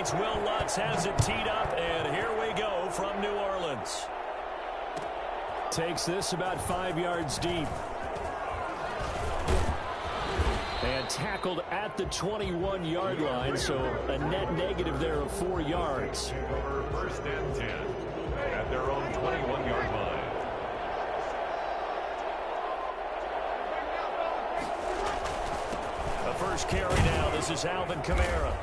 It's Will Lutz has it teed up, and here we go from New Orleans. Takes this about 5 yards deep. And tackled at the 21-yard line, so a net negative there of 4 yards. First and 10 at their own 21-yard line. The first carry now. This is Alvin Kamara.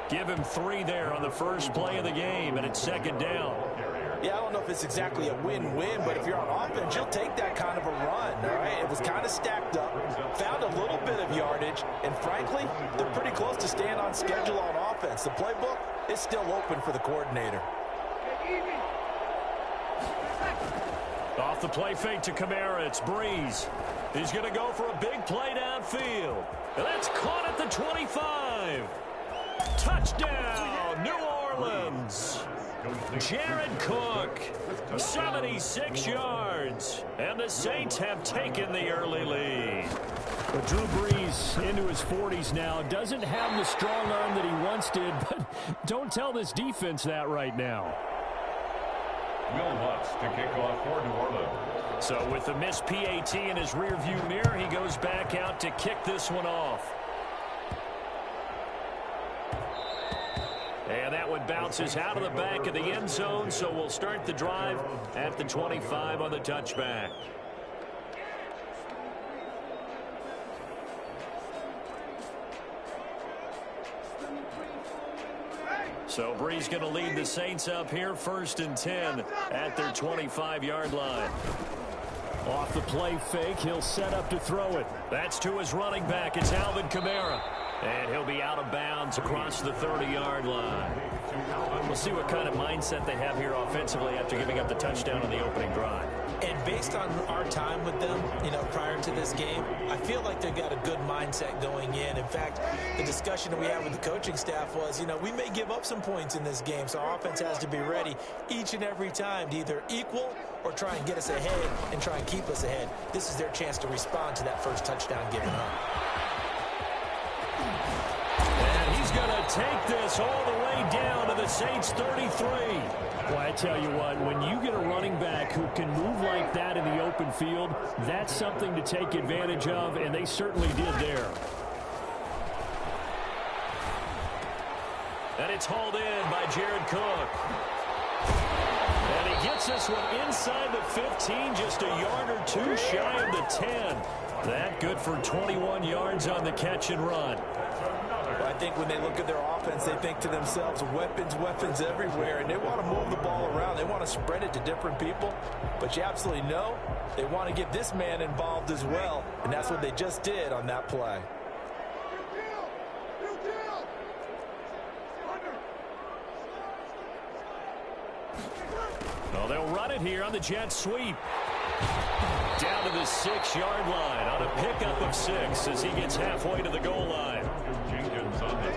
Give him 3 there on the first play of the game, and it's second down. Yeah, I don't know if it's exactly a win-win, but if you're on offense, you'll take that kind of a run, all right? It was kind of stacked up, found a little bit of yardage, and frankly, they're pretty close to staying on schedule on offense. The playbook is still open for the coordinator. Off the play fake to Kamara, it's Breeze. He's going to go for a big play downfield. And that's caught at the 25. Touchdown, New Orleans. Jared Cook, 76 yards. And the Saints have taken the early lead. But Drew Brees into his 40s now. Doesn't have the strong arm that he once did, but don't tell this defense that right now. Will Lutz to kick off for New Orleans. So with the missed PAT in his rearview mirror, he goes back out to kick this one off. And that one bounces out of the back of the end zone, so we'll start the drive at the 25 on the touchback. So Brees going to lead the Saints up here, first and 10 at their 25-yard line. Off the play fake, he'll set up to throw it. That's to his running back. It's Alvin Kamara. And he'll be out of bounds across the 30-yard line. We'll see what kind of mindset they have here offensively after giving up the touchdown on the opening drive. And based on our time with them, prior to this game, I feel like they've got a good mindset going in. In fact, the discussion that we had with the coaching staff was, we may give up some points in this game, so our offense has to be ready each and every time to either equal or try and get us ahead and try and keep us ahead. This is their chance to respond to that first touchdown given up. And he's going to take this all the way down to the Saints 33. Well, I tell you what, when you get a running back who can move like that in the open field, that's something to take advantage of, and they certainly did there. And it's hauled in by Jared Cook. And he gets this one inside the 15, just a yard or two shy of the 10. That good for 21 yards on the catch and run. Well, I think when they look at their offense, they think to themselves, weapons everywhere, and they want to move the ball around. They want to spread it to different people, but you absolutely know they want to get this man involved as well, and that's what they just did on that play. Well, they'll run it here on the jet sweep. Down to the 6-yard line on a pickup of 6 as he gets halfway to the goal line.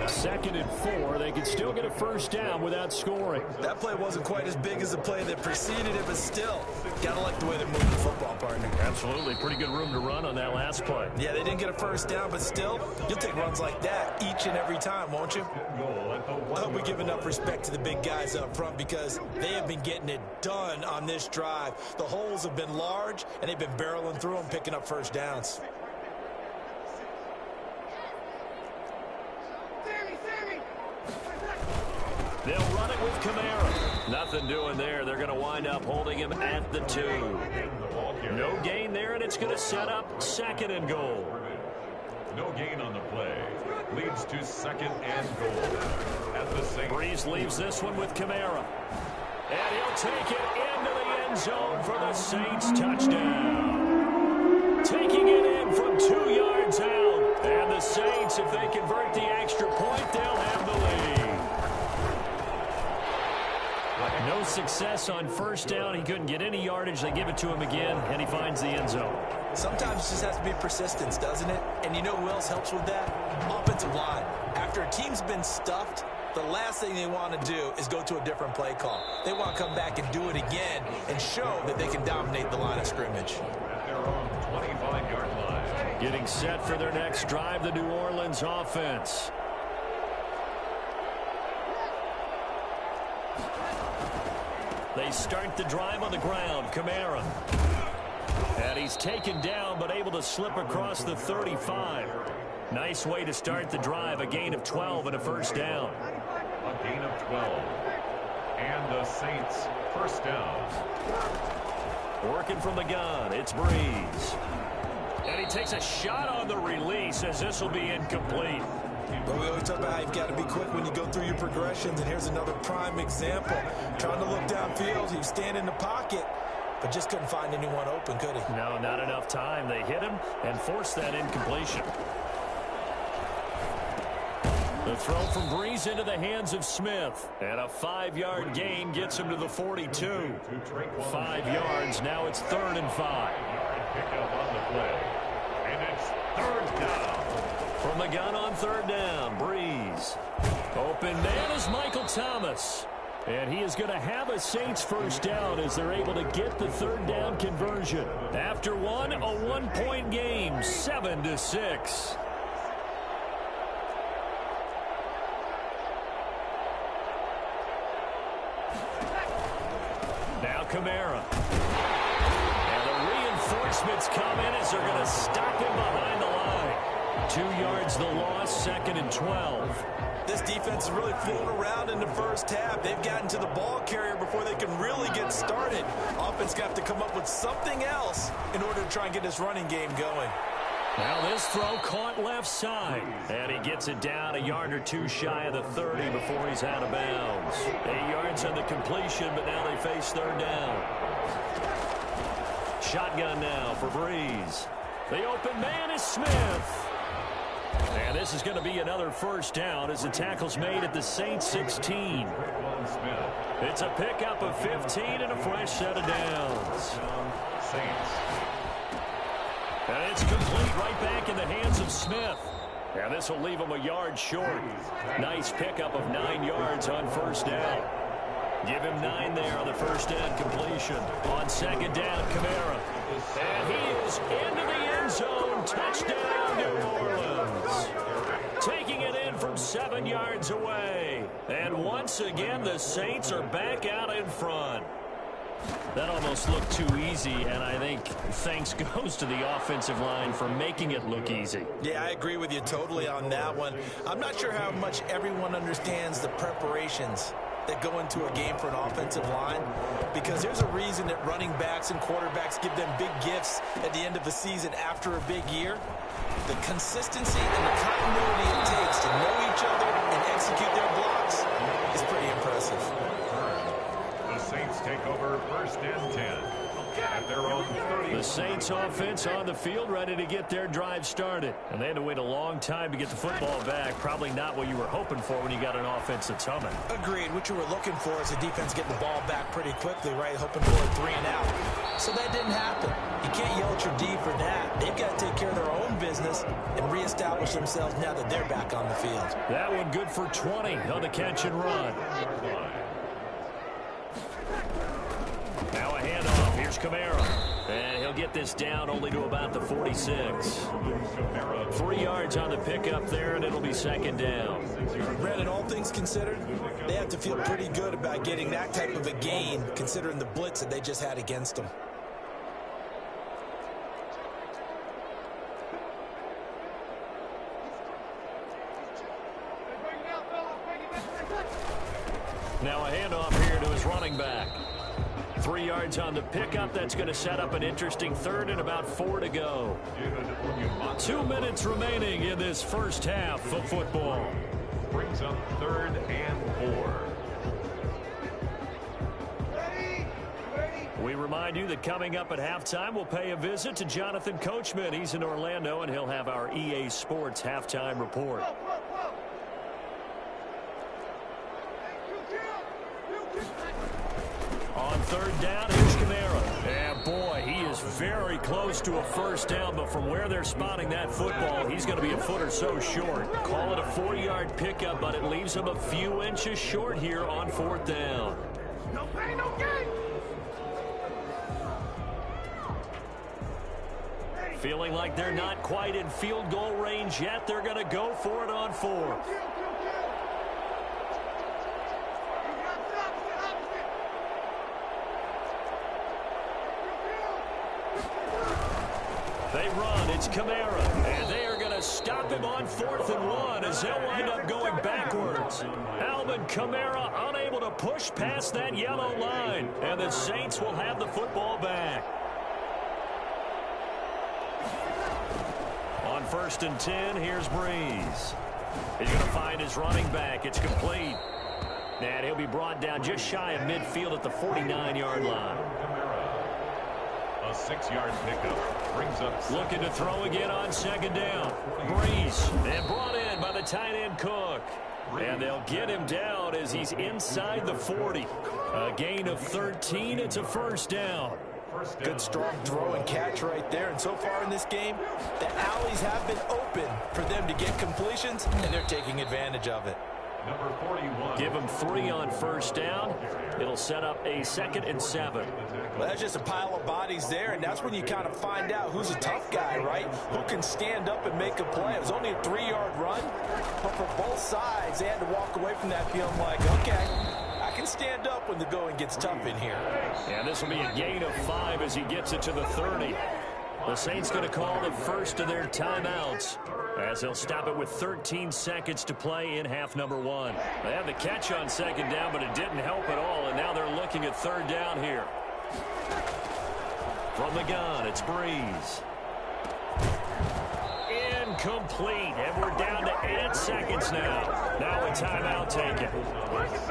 Second and 4. They can still get a first down without scoring. That play wasn't quite as big as the play that preceded it, but still, gotta like the way they're moving the football, partner. Absolutely. Pretty good room to run on that last play. Yeah, they didn't get a first down, but still, you'll take runs like that each and every time, won't you? I hope we give enough respect to the big guys up front because they have been getting it done on this drive. The holes have been large, and they've been barreling through them, picking up first downs. They'll run it with Kamara. Nothing doing there. They're going to wind up holding him at the 2. No gain there, and it's going to set up second and goal. No gain on the play. Leads to second and goal at the Saints. Brees leaves this one with Kamara. And he'll take it into the end zone for the Saints touchdown. Taking it in from 2 yards out. And the Saints, if they convert the extra point, they'll have the lead. No success on first down. He couldn't get any yardage. They give it to him again, and he finds the end zone. Sometimes it just has to be persistence, doesn't it? And you know who else helps with that? Offensive line. After a team's been stuffed, the last thing they want to do is go to a different play call. They want to come back and do it again and show that they can dominate the line of scrimmage. At their own 25-yard line. Getting set for their next drive, the New Orleans offense. They start the drive on the ground. Kamara. And he's taken down, but able to slip across the 35. Nice way to start the drive. A gain of 12 and a first down. A gain of 12. And the Saints first down. Working from the gun, it's Breeze. And he takes a shot on the release as this will be incomplete. But we always talk about how you've got to be quick when you go through your progressions, and here's another prime example. Trying to look downfield, he was standing in the pocket, but just couldn't find anyone open, could he? No, not enough time. They hit him and forced that incompletion. The throw from Breeze into the hands of Smith. And a 5-yard gain gets him to the 42. 5 yards. Now it's 3rd and 5. Pick up on the play. And it's 3rd down. From the gun on 3rd down, Breeze. Open man is Michael Thomas. And he is going to have a Saints first down as they're able to get the 3rd down conversion. After one, a 1-point game, 7-6. Now Kamara. And the reinforcements come in as they're going to stop him behind the line. 2 yards the loss, 2nd and 12. This defense is really fooling around in the first half. They've gotten to the ball carrier before they can really get started. Offense got to come up with something else in order to try and get this running game going. Now this throw caught left side. And he gets it down a yard or two shy of the 30 before he's out of bounds. 8 yards on the completion, but now they face 3rd down. Shotgun now for Breeze. The open man is Smith. And this is going to be another first down as the tackle's made at the Saints 16. It's a pickup of 15 and a fresh set of downs. Saints. And it's complete right back in the hands of Smith. And this will leave him a yard short. Nice pickup of 9 yards on first down. Give him 9 there on the first down completion. On 2nd down, Kamara. And he is into the end zone. Touchdown, New Orleans. Taking it in from 7 yards away. And once again, the Saints are back out in front. That almost looked too easy, and I think thanks goes to the offensive line for making it look easy. Yeah, I agree with you totally on that one. I'm not sure how much everyone understands the preparations that go into a game for an offensive line, because there's a reason that running backs and quarterbacks give them big gifts at the end of the season after a big year. The consistency and the continuity it takes to know each other and execute their blocks is pretty impressive. The Saints take over 1st and 10 at their own 30. The Saints offense on the field ready to get their drive started. And they had to wait a long time to get the football back. Probably not what you were hoping for when you got an offense that's humming. Agreed. What you were looking for is the defense getting the ball back pretty quickly, right? Hoping for a 3 and out. So that didn't happen. You can't yell at your D for that. They've got to take care of their own business and reestablish themselves now that they're back on the field. That one good for 20 on the catch and run. Now a handoff. Here's Kamara. And he'll get this down only to about the 46. 3 yards on the pickup there, and it'll be 2nd down. Brandon, all things considered, they have to feel pretty good about getting that type of a gain, considering the blitz that they just had against them. Now a handoff here to his running back. 3 yards on the pickup. That's going to set up an interesting 3rd and about 4 to go. 2 minutes remaining in this first half of football. Brings up 3rd and 4. We remind you that coming up at halftime, we'll pay a visit to Jonathan Coachman. He's in Orlando, and he'll have our EA Sports halftime report. On 3rd down, here's Kamara. And boy, he is very close to a first down, but from where they're spotting that football, he's going to be a foot or so short. Call it a 4-yard pickup, but it leaves him a few inches short here on 4th down. No pain, no gain. Feeling like they're not quite in field goal range yet. They're going to go for it on 4th. they run. It's Kamara. And they are going to stop him on 4th and 1 as they'll wind up going backwards. Alvin Kamara unable to push past that yellow line. And the Saints will have the football back. On 1st and 10, here's Breeze. He's going to find his running back. It's complete. And he'll be brought down just shy of midfield at the 49-yard line. A 6-yard pickup brings up. Looking to throw again on 2nd down. Breeze, and brought in by the tight end Cook. And they'll get him down as he's inside the 40. A gain of 13. It's a 1st down. Good strong throw and catch right there. And so far in this game, the alleys have been open for them to get completions, and they're taking advantage of it. Number 41. Give him 3 on 1st down. It'll set up a 2nd and 7. Well, that's just a pile of bodies there, and that's when you kind of find out who's a tough guy, right? Who can stand up and make a play. It was only a 3-yard run, but for both sides, they had to walk away from that feeling like, okay, I can stand up when the going gets tough in here. And this will be a gain of 5 as he gets it to the 30. The Saints going to call the first of their timeouts as they'll stop it with 13 seconds to play in half number 1. They had the catch on 2nd down, but it didn't help at all, and now they're looking at 3rd down here. From the gun, it's Breeze. Incomplete, and we're down to 8 seconds now. Now a timeout taken.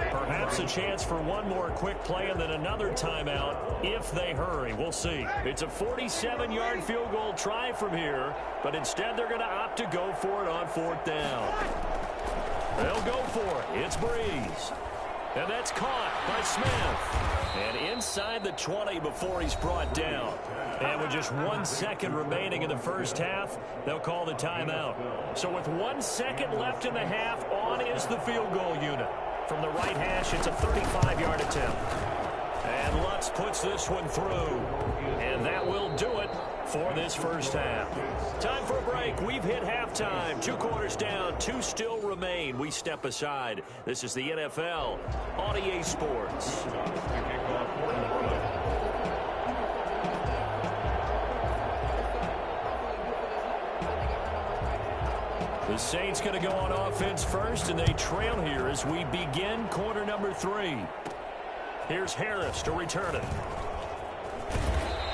Perhaps a chance for one more quick play and then another timeout if they hurry. We'll see. It's a 47-yard field goal try from here, but instead they're going to opt to go for it on 4th down. They'll go for it. It's Breeze. And that's caught by Smith. And inside the 20 before he's brought down. And with just 1 second remaining in the first half, they'll call the timeout. So with 1 second left in the half, on is the field goal unit. From the right hash, it's a 35-yard attempt. And Lutz puts this one through. And that will do it for this first half. Time for a break. We've hit halftime. 2 quarters down, 2 still remain. We step aside. This is the NFL on EA Sports. The Saints going to go on offense first, and they trail here as we begin quarter number 3. Here's Harris to return it.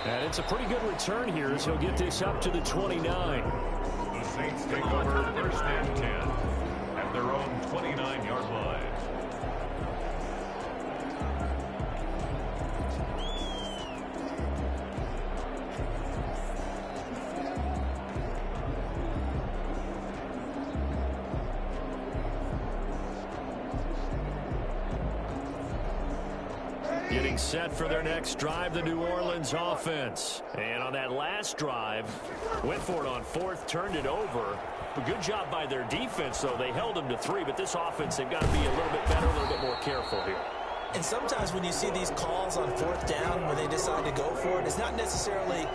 And it's a pretty good return here as he'll get this up to the 29. The Saints take over 1st and 10 at their own 29-yard line. Getting set for their next drive, the New Orleans offense. And on that last drive, went for it on 4th, turned it over. A good job by their defense, though. They held them to 3, but this offense, they've got to be a little bit better, a little bit more careful here. And sometimes when you see these calls on 4th down, when they decide to go for it, it's not necessarily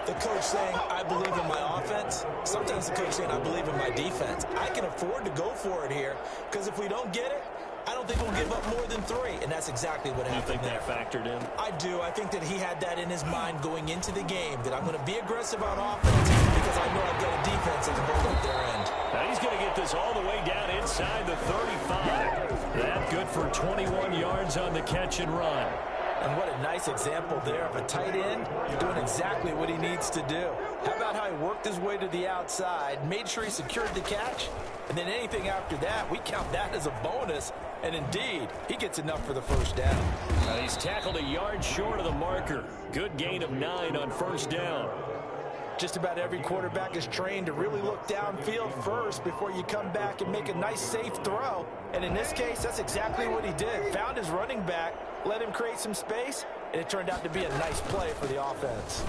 the coach saying, I believe in my offense. Sometimes the coach saying, I believe in my defense. I can afford to go for it here, because if we don't get it, I don't think we'll give up more than 3, and that's exactly what happened there. You think that factored in? I do. I think that he had that in his mind going into the game, that I'm going to be aggressive on offense because I know I've got a defense that can hold up their end. Now he's going to get this all the way down inside the 35. That good for 21 yards on the catch and run. And what a nice example there of a tight end doing exactly what he needs to do. How about how he worked his way to the outside, made sure he secured the catch, and then anything after that, we count that as a bonus. And indeed, he gets enough for the first down. He's tackled a yard short of the marker. Good gain of 9 on 1st down. Just about every quarterback is trained to really look downfield first before you come back and make a nice, safe throw. And in this case, that's exactly what he did. Found his running back, let him create some space, and it turned out to be a nice play for the offense.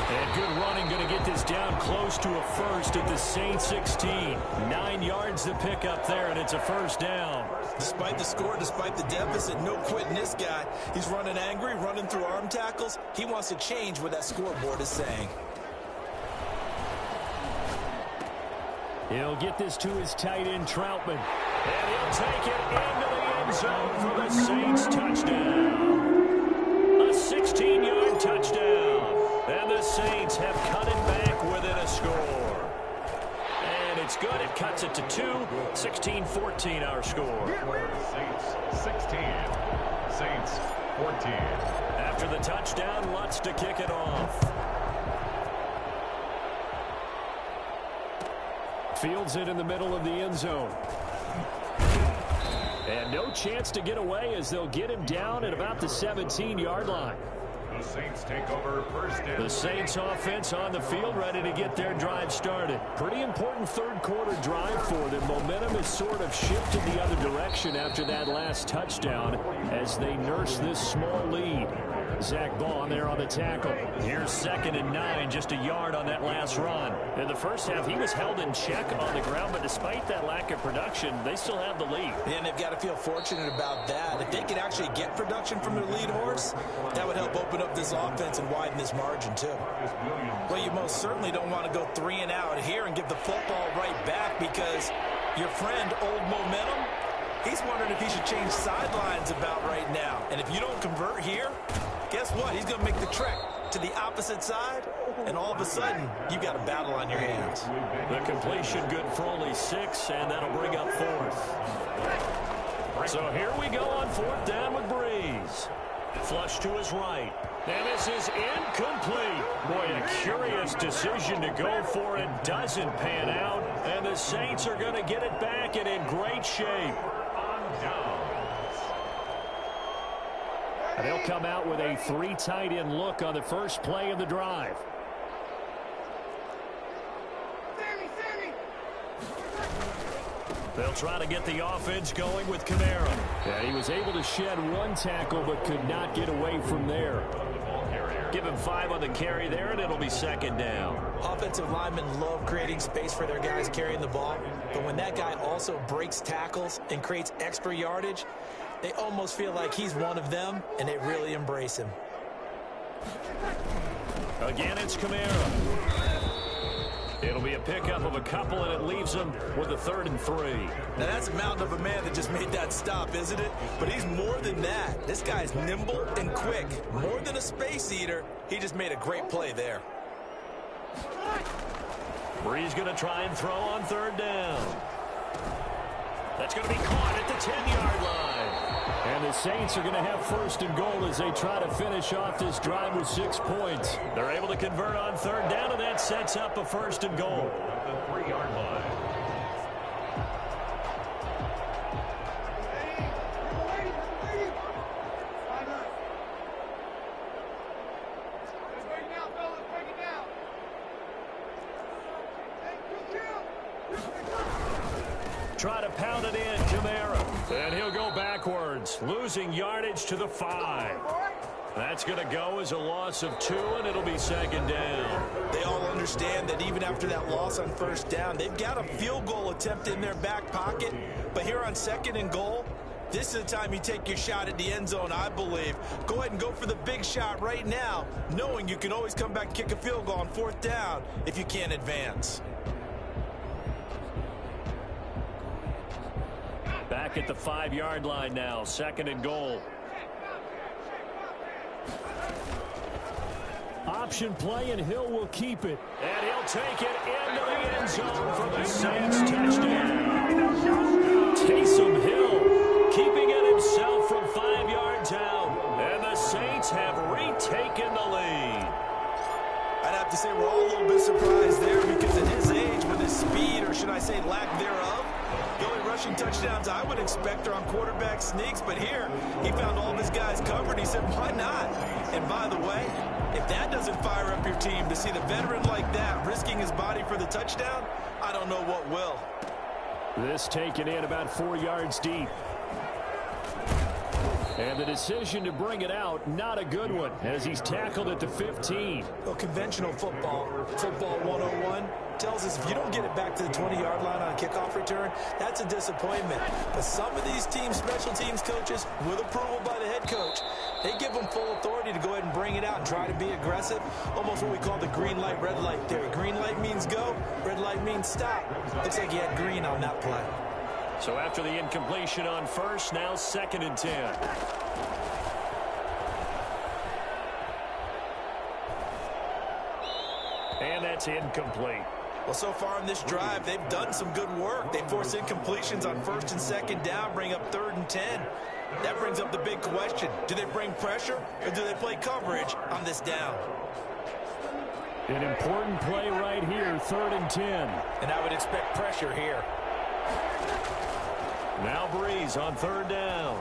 And good running, going to get this down close to a first at the Saints 16. 9 yards to pick up there, and it's a first down. Despite the score, despite the deficit, no quitting this guy. He's running angry, running through arm tackles. He wants to change what that scoreboard is saying. He'll get this to his tight end, Troutman. And he'll take it into the end zone for the Saints touchdown. A 16-yard touchdown. And the Saints have cut it back within a score. And it's good. It cuts it to 2. 16-14 our score. Saints 16. Saints 14. After the touchdown, Lutz to kick it off. Fields it in the middle of the end zone. And no chance to get away as they'll get him down at about the 17-yard line. The Saints take over first and The Saints offense on the field, ready to get their drive started. Pretty important third-quarter drive for them. Momentum has sort of shifted the other direction after that last touchdown as they nurse this small lead. Zach Baum there on the tackle. Here's 2nd and 9, just a yard on that last run. In the first half, he was held in check on the ground, but despite that lack of production, they still have the lead. And they've got to feel fortunate about that. If they could actually get production from their lead horse, that would help open up this offense and widen this margin, too. Well, you most certainly don't want to go 3 and out here and give the football right back because your friend, Old Momentum, he's wondering if he should change sidelines about right now. And if you don't convert here, guess what? He's going to make the trek to the opposite side, and all of a sudden, you've got a battle on your hands. The completion good for only 6, and that'll bring up 4th. So here we go on 4th down with Breeze. Flush to his right. And this is incomplete. Boy, a curious decision to go for it. Doesn't pan out. And the Saints are going to get it back and in great shape. And they'll come out with a 3 tight end look on the first play of the drive. They'll try to get the offense going with Kamara. And he was able to shed 1 tackle but could not get away from there. Give him 5 on the carry there, and it'll be 2nd down. Offensive linemen love creating space for their guys carrying the ball. But when that guy also breaks tackles and creates extra yardage, they almost feel like he's one of them, and they really embrace him. Again, it's Kamara. It'll be a pickup of a couple, and it leaves them with a 3rd and 3. Now, that's a mountain of a man that just made that stop, isn't it? But he's more than that. This guy's nimble and quick. More than a space eater, he just made a great play there. Breeze going to try and throw on 3rd down. That's going to be caught at the 10-yard line. And the Saints are going to have 1st and goal as they try to finish off this drive with 6 points. They're able to convert on 3rd down, and that sets up a 1st and goal. at the 3-yard line. Try to pound it in, Kamara. And he'll go backwards, losing yardage to the 5. That's going to go as a loss of 2, and it'll be 2nd down. They all understand that even after that loss on 1st down, they've got a field goal attempt in their back pocket. But here on 2nd and goal, this is the time you take your shot at the end zone, I believe. Go ahead and go for the big shot right now, knowing you can always come back and kick a field goal on 4th down if you can't advance. Back at the 5-yard line now, 2nd and goal. Option play, and Hill will keep it. And he'll take it into the end zone for the Saints touchdown. Taysom Hill keeping it himself from 5 yards out. And the Saints have retaken the lead. I'd have to say we're all a little bit surprised there because at his age, with his speed, or should I say lack thereof, the only rushing touchdowns I would expect are on quarterback sneaks, but here he found all of his guys covered. He said, why not? And by the way, if that doesn't fire up your team to see the veteran like that risking his body for the touchdown, I don't know what will. This taken in about 4 yards deep. And the decision to bring it out, not a good one, as he's tackled at the 15. Well, conventional football 101, tells us if you don't get it back to the 20-yard line on a kickoff return, that's a disappointment. But some of these teams, special teams coaches, with approval by the head coach, they give them full authority to go ahead and bring it out and try to be aggressive. Almost what we call the green light, red light theory. Green light means go, red light means stop. Looks like he had green on that play. So after the incompletion on 1st, now 2nd and 10. And that's incomplete. Well, so far in this drive, they've done some good work. They force incompletions on 1st and 2nd down, bring up 3rd and 10. That brings up the big question. Do they bring pressure or do they play coverage on this down? An important play right here, 3rd and 10. And I would expect pressure here. Now Breeze on 3rd down.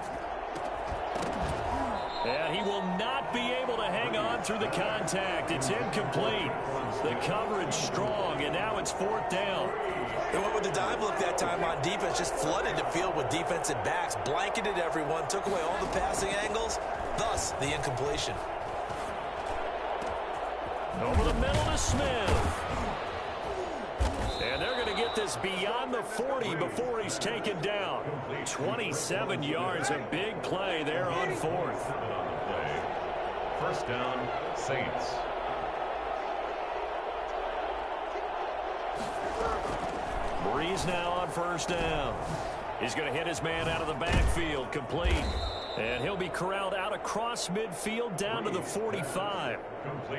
And he will not be able to hang on through the contact. It's incomplete. The coverage strong, and now it's 4th down. They went with the dive look that time on defense, just flooded the field with defensive backs, blanketed everyone, took away all the passing angles, thus the incompletion. Over the middle to Smith. And they're going to get this beyond the 40 before he's taken down. 27 yards, a big play there on 4th. 1st down, Saints. Breeze now on 1st down. He's going to hit his man out of the backfield, complete. And he'll be corralled out across midfield down to the 45.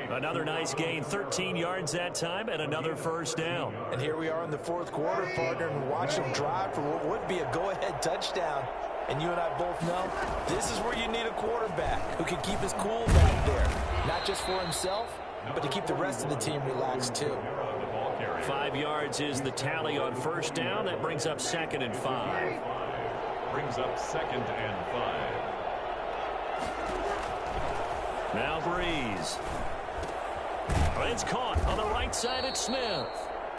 Another nice gain, 13 yards that time, and another 1st down. And here we are in the 4th quarter, partner, and watch him drive for what would be a go-ahead touchdown. And you and I both know this is where you need a quarterback who can keep his cool back there. Not just for himself, but to keep the rest of the team relaxed too. 5 yards is the tally on 1st down. That brings up 2nd and 5. Brings up 2nd and 5. Now Breeze. It's caught on the right side at Smith.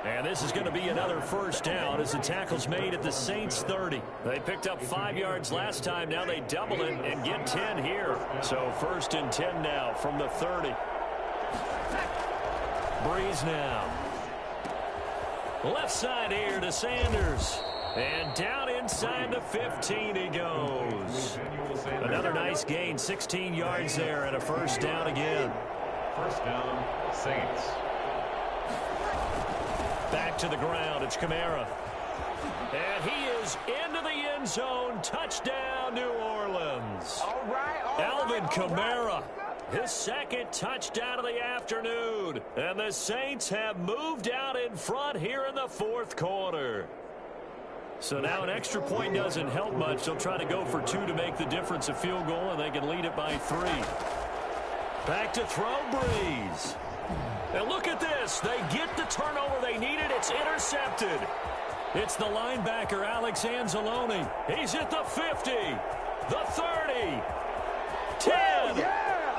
And this is going to be another 1st down as the tackle's made at the Saints 30. They picked up 5 yards last time. Now they double it and get 10 here. So 1st and 10 now from the 30. Breeze now. Left side here to Sanders. And down inside the 15 he goes. Another nice gain, 16 yards there, and a 1st down again. 1st down, Saints. Back to the ground, it's Kamara. And he is into the end zone. Touchdown, New Orleans. Alvin Kamara. His 2nd touchdown of the afternoon. And the Saints have moved out in front here in the 4th quarter. So now an extra point doesn't help much. They'll try to go for 2 to make the difference a field goal, and they can lead it by 3. Back to throw, Breeze. And look at this. They get the turnover they needed. It's intercepted. It's the linebacker, Alex Anzalone. He's at the 50, the 30, 10.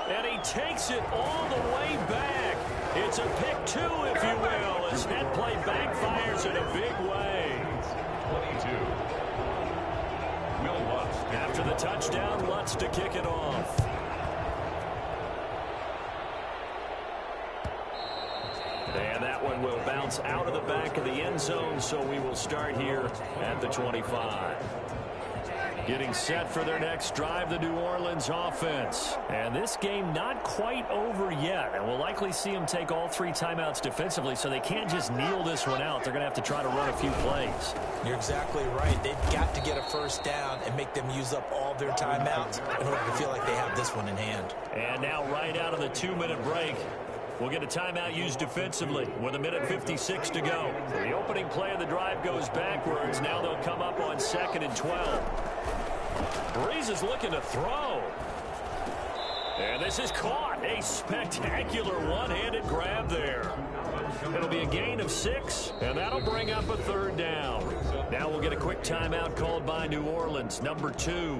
And he takes it all the way back. It's a pick 2, if you will, as that play backfires in a big way. 22. Will Lutz. After the touchdown, Lutz to kick it off. And that one will bounce out of the back of the end zone, so we will start here at the 25. Getting set for their next drive, the New Orleans offense. And this game not quite over yet. And we'll likely see them take all 3 timeouts defensively, so they can't just kneel this one out. They're going to have to try to run a few plays. You're exactly right. They've got to get a 1st down and make them use up all their timeouts in order to feel like they have this one in hand. And now right out of the 2-minute break, we'll get a timeout used defensively with 1:56 to go. The opening play of the drive goes backwards. Now they'll come up on 2nd and 12. Breeze is looking to throw. And this is caught. A spectacular one-handed grab there. It'll be a gain of 6, and that'll bring up a 3rd down. Now we'll get a quick timeout called by New Orleans, number 2,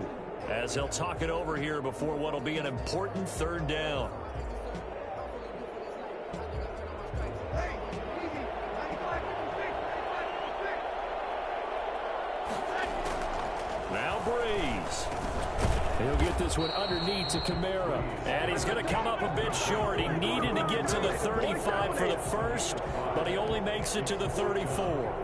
as they'll talk it over here before what will be an important 3rd down. Now Breeze. He'll get this one underneath to Kamara. And he's going to come up a bit short. He needed to get to the 35 for the first, but he only makes it to the 34.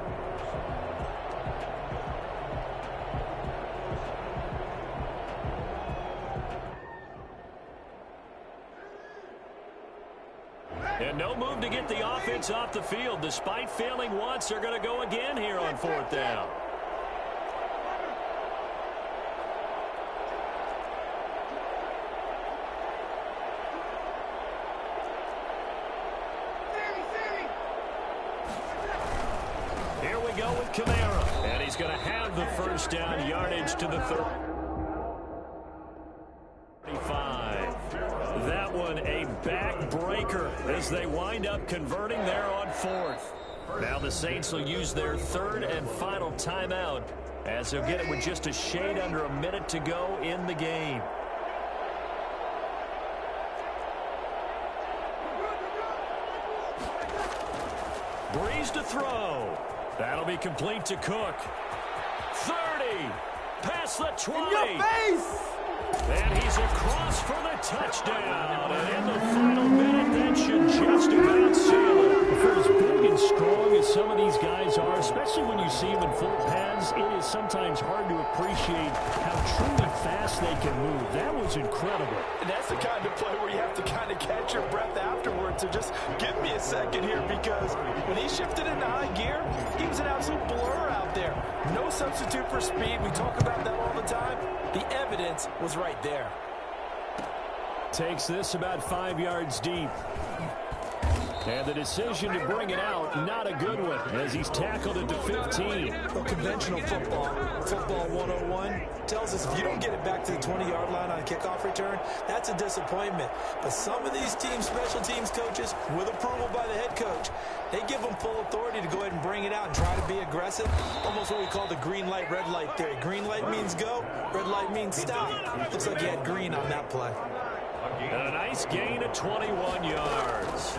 And no move to get the offense off the field. Despite failing once, they're going to go again here on 4th down. we go with Kamara. And he's going to have the first down, yardage to the 35. That one a backbreaker as they wind up converting there on fourth. Now the Saints will use their third and final timeout as they'll get it with just a shade under a minute to go in the game. Breeze to throw. That'll be complete to Cook. 30. Past the 20. In your face! And he's across for the touchdown. And in the final minute, that should just about seal it. For as big and strong as some of these guys are, especially when you see them in full pads, it is sometimes hard to appreciate how truly fast they can move. That was incredible. And that's the kind of play where you have to kind of catch your breath afterwards. So just give me a second here, because when he shifted into high gear, he was an absolute blur out there. No substitute for speed. We talk about that all the time. The evidence was right there. Takes this about 5 yards deep. And the decision to bring it out, not a good one, as he's tackled it to 15. Well, conventional football 101, tells us if you don't get it back to the 20-yard line on a kickoff return, that's a disappointment. But some of these teams, special teams coaches, with approval by the head coach, they give them full authority to go ahead and bring it out and try to be aggressive. Almost what we call the green light, red light theory. Green light means go, red light means stop. Looks like he had green on that play. And a nice gain of 21 yards.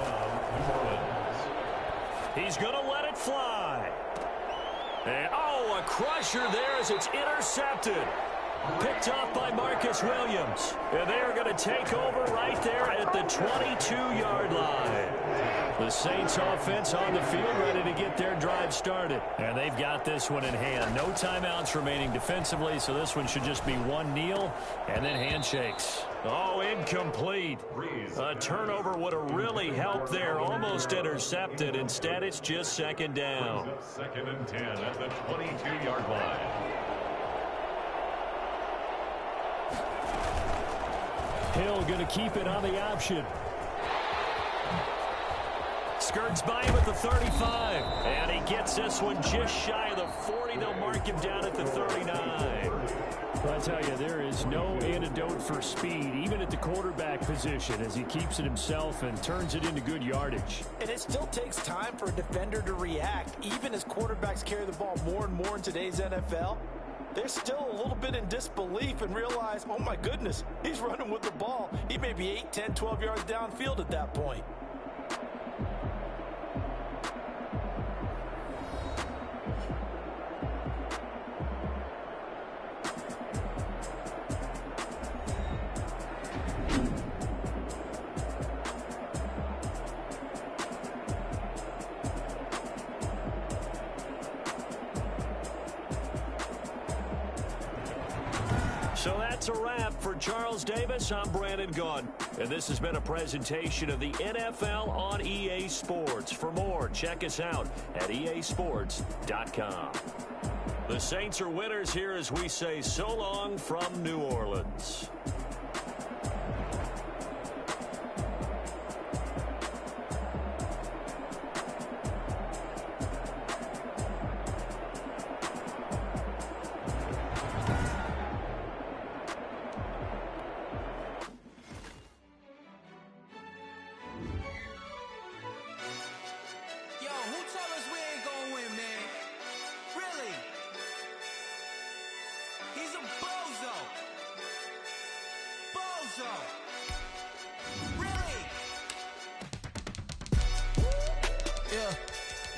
He's going to let it fly. And, oh, a crusher there as it's intercepted. Picked off by Marcus Williams. And they are going to take over right there at the 22-yard line. The Saints offense on the field ready to get their drive started. And they've got this one in hand. No timeouts remaining defensively, so this one should just be one kneel and then handshakes. Oh, incomplete. A turnover would have really helped there. Almost intercepted. Instead, it's just second down. Second and 10 at the 22-yard line. Hill going to keep it on the option. Skirts by him at the 35. And he gets this one just shy of the 40. They'll mark him down at the 39. Well, I tell you, there is no antidote for speed, even at the quarterback position, as he keeps it himself and turns it into good yardage. And it still takes time for a defender to react, even as quarterbacks carry the ball more and more in today's NFL. They're still a little bit in disbelief and realize, oh my goodness, he's running with the ball. He may be 8, 10, 12 yards downfield at that point. So that's a wrap for Charles Davis. I'm Brandon Gaudin, and this has been a presentation of the NFL on EA Sports. For more, check us out at easports.com. The Saints are winners here as we say so long from New Orleans.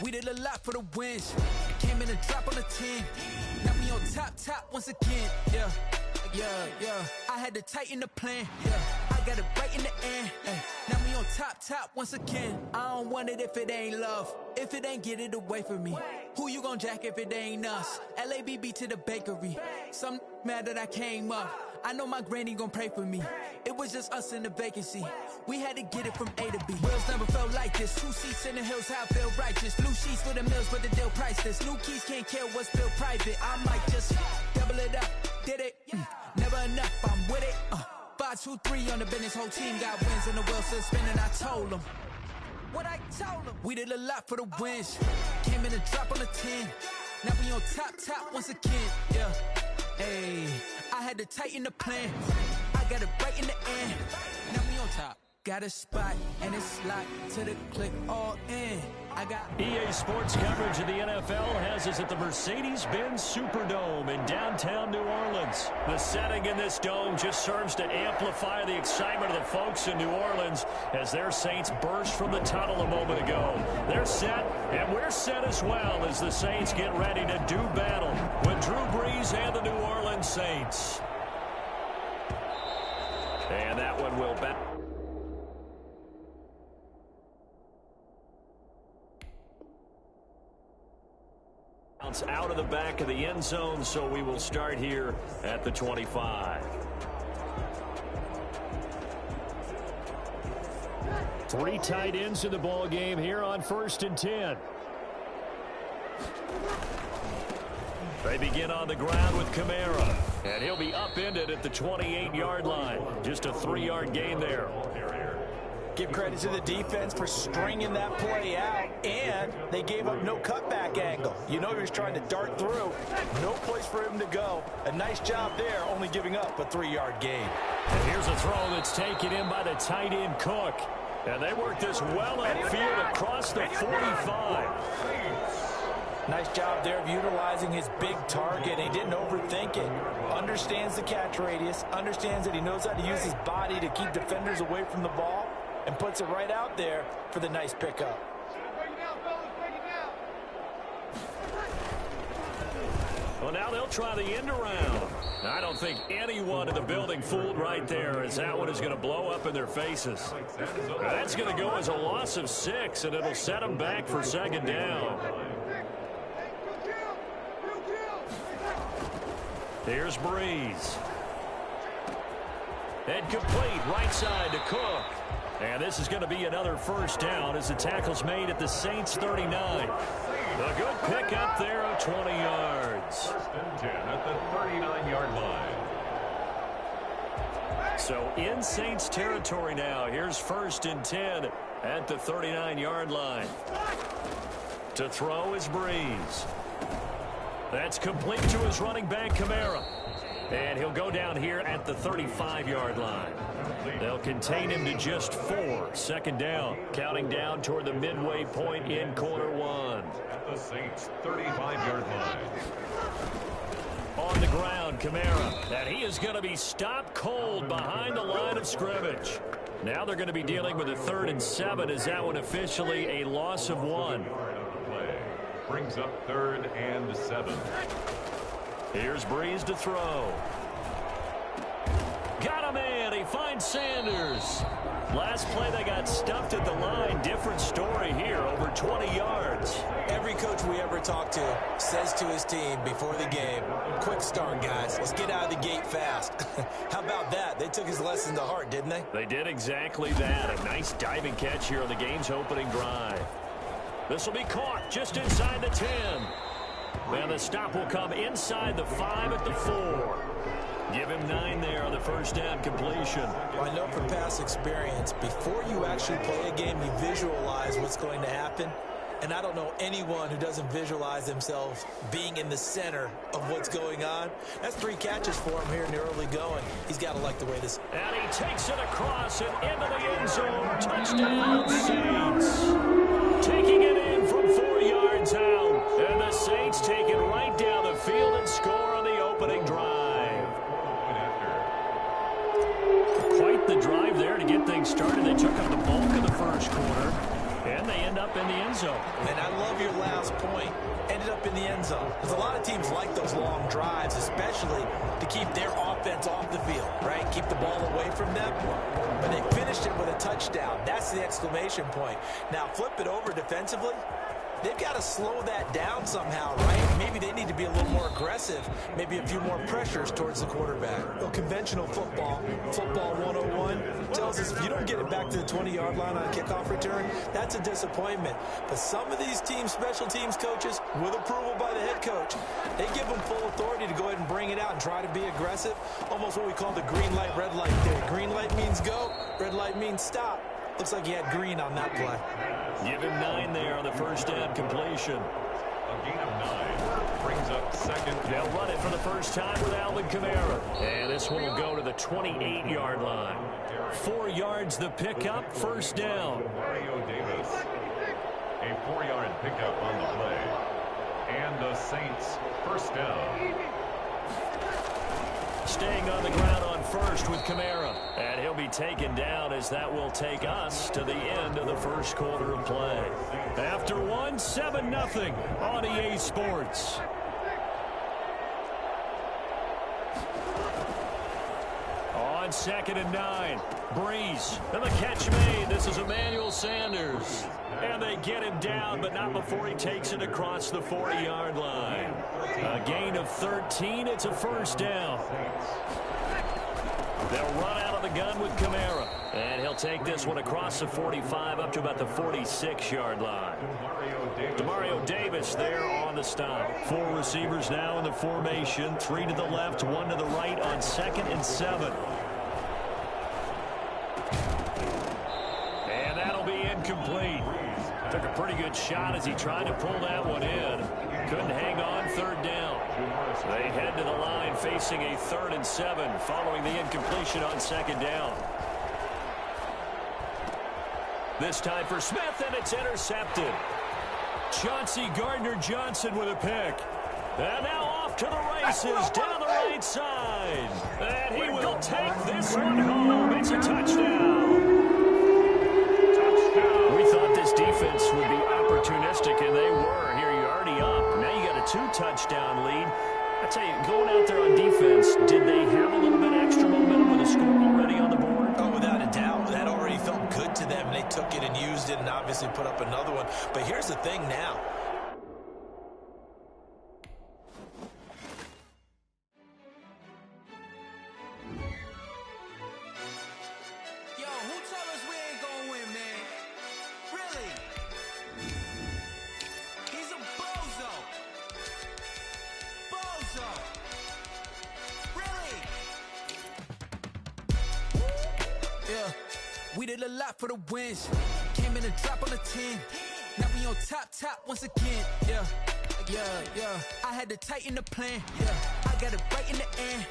We did a lot for the wins. Came in a drop on a 10. Now we on top once again. Yeah. I had to tighten the plan. Yeah. I got it right in the end. Now we on top once again. I don't want it if it ain't love. If it ain't, get it away from me. Who you gon' jack if it ain't us? LABB to the bakery. Some mad that I came up. I know my granny gon' pray for me. It was just us in the vacancy. We had to get it from A to B. Wheels never felt like this. 2 seats in the hills, how I feel righteous. Blue sheets for the mills, but the deal priceless. New keys can't kill what's still private. I might just double it up. Did it? Never enough, I'm with it. 5, 2, 3 on the business. Whole team got wins and the wheels still spinning. I told them. what I told them. We did a lot for the wins. Came in and drop on the 10. Now we on top once again. Yeah. Hey, I had to tighten the plan. I got it right in the end. Now we on top. Got a spot and it's locked to the click all in. I got EA Sports coverage of the NFL has us at the Mercedes-Benz Superdome in downtown New Orleans. The setting in this dome just serves to amplify the excitement of the folks in New Orleans as their Saints burst from the tunnel a moment ago. They're set, and we're set as well as the Saints get ready to do battle with Drew Brees and the New Orleans Saints. And that one will back. Out of the back of the end zone, so we will start here at the 25. Three tight ends in the ball game here on 1st and 10. They begin on the ground with Kamara, and he'll be upended at the 28-yard line. Just a 3-yard gain there. Give credit to the defense for stringing that play out, and they gave up no cutback angle. You know he was trying to dart through. No place for him to go. A nice job there, only giving up a 3-yard gain. And here's a throw that's taken in by the tight end Cook. And they work this well upfield across the 45. Nice job there of utilizing his big target. He didn't overthink it. Understands the catch radius. Understands that he knows how to use his body to keep defenders away from the ball. And puts it right out there for the nice pickup. Well, now they'll try the end around. I don't think anyone in the building fooled right there, as that one is going to blow up in their faces. That's going to go as a loss of 6, and it'll set them back for 2nd down. Here's Brees. And complete right side to Cook. And this is going to be another 1st down as the tackle's made at the Saints 39. A good pickup there of 20 yards. 1st and 10 at the 39-yard line. So in Saints territory now. Here's 1st and 10 at the 39-yard line. To throw is Brees. That's complete to his running back, Kamara. And he'll go down here at the 35-yard line. They'll contain him to just 4. 2nd down. Counting down toward the midway point in quarter 1. At the Saints 35-yard line. On the ground, Kamara. And he is going to be stopped cold behind the line of scrimmage. Now they're going to be dealing with a 3rd and 7. Is that one officially a loss of 1? Brings up 3rd and 7. Here's Brees to throw. Got him in. He finds Sanders. Last play they got stuffed at the line. Different story here. Over 20 yards. Every coach we ever talk to says to his team before the game, quick start, guys. Let's get out of the gate fast. How about that? They took his lesson to heart, didn't they? They did exactly that. A nice diving catch here on the game's opening drive. This will be caught just inside the 10. And the stop will come inside the 5 at the 4. Give him 9 there on the 1st down completion. Well, I know from past experience, before you actually play a game, you visualize what's going to happen. And I don't know anyone who doesn't visualize themselves being in the center of what's going on. That's 3 catches for him here in the early going. He's got to like the way this. And he takes it across and into the end zone. Touchdown, Saints. Taking it in from 4 yards out. And the Saints take it right down the field and score on the opening drive. Quite the drive there to get things started. They took up the bulk of the 1st quarter. And they end up in the end zone. And I love your last point. Ended up in the end zone. Because a lot of teams like those long drives, especially to keep their offense off the field, right? Keep the ball away from them. But they finished it with a touchdown. That's the exclamation point. Now flip it over defensively. They've got to slow that down somehow, right? Maybe they need to be a little more aggressive, maybe a few more pressures towards the quarterback. Well, conventional football 101, tells us if you don't get it back to the 20-yard line on a kickoff return, that's a disappointment. But some of these teams, special teams coaches, with approval by the head coach, they give them full authority to go ahead and bring it out and try to be aggressive, almost what we call the green light, red light theory. Green light means go, red light means stop. Looks like he had green on that play. Give him 9 there on the first down completion. A gain of 9 brings up second. They'll run it for the first time with Alvin Kamara. And this one will go to the 28-yard line. 4 yards the pickup, first down. Mario Davis. A 4-yard pickup on the play. And the Saints first down. Staying on the ground on first with Kamara. And he'll be taken down as that will take us to the end of the first quarter of play. After 1, 7-0 on EA Sports. On 2nd and 9, Breeze. And the catch made. This is Emmanuel Sanders. And they get him down, but not before he takes it across the 40-yard line. A gain of 13. It's a first down. They'll run out of the gun with Kamara. And he'll take this one across the 45 up to about the 46-yard line. Demario Davis there on the stop. 4 receivers now in the formation. 3 to the left, 1 to the right on 2nd and 7. And that'll be incomplete. Took a pretty good shot as he tried to pull that one in. Couldn't hang on, 3rd down. They head to the line facing a 3rd and 7 following the incompletion on 2nd down. This time for Smith, and it's intercepted. Chauncey Gardner-Johnson with a pick. And now off to the races down the right side. And he will take this one home. It's a touchdown. We thought this defense would be opportunistic, and they were. Here, you're already up. Now you got a 2-touchdown lead. I tell you, going out there on defense, did they have a little bit extra momentum with a score already on the board? Oh, without a doubt. That already felt good to them. They took it and used it and obviously put up another one. But here's the thing now. Yo, who told us we ain't gonna win, man? Really? He's a bozo. Bozo. Really? Yeah, we did a lot for the wins. Came in and drop on the 10. Now we on top once again. Yeah. I had to tighten the plan. Yeah, I got it right in the end.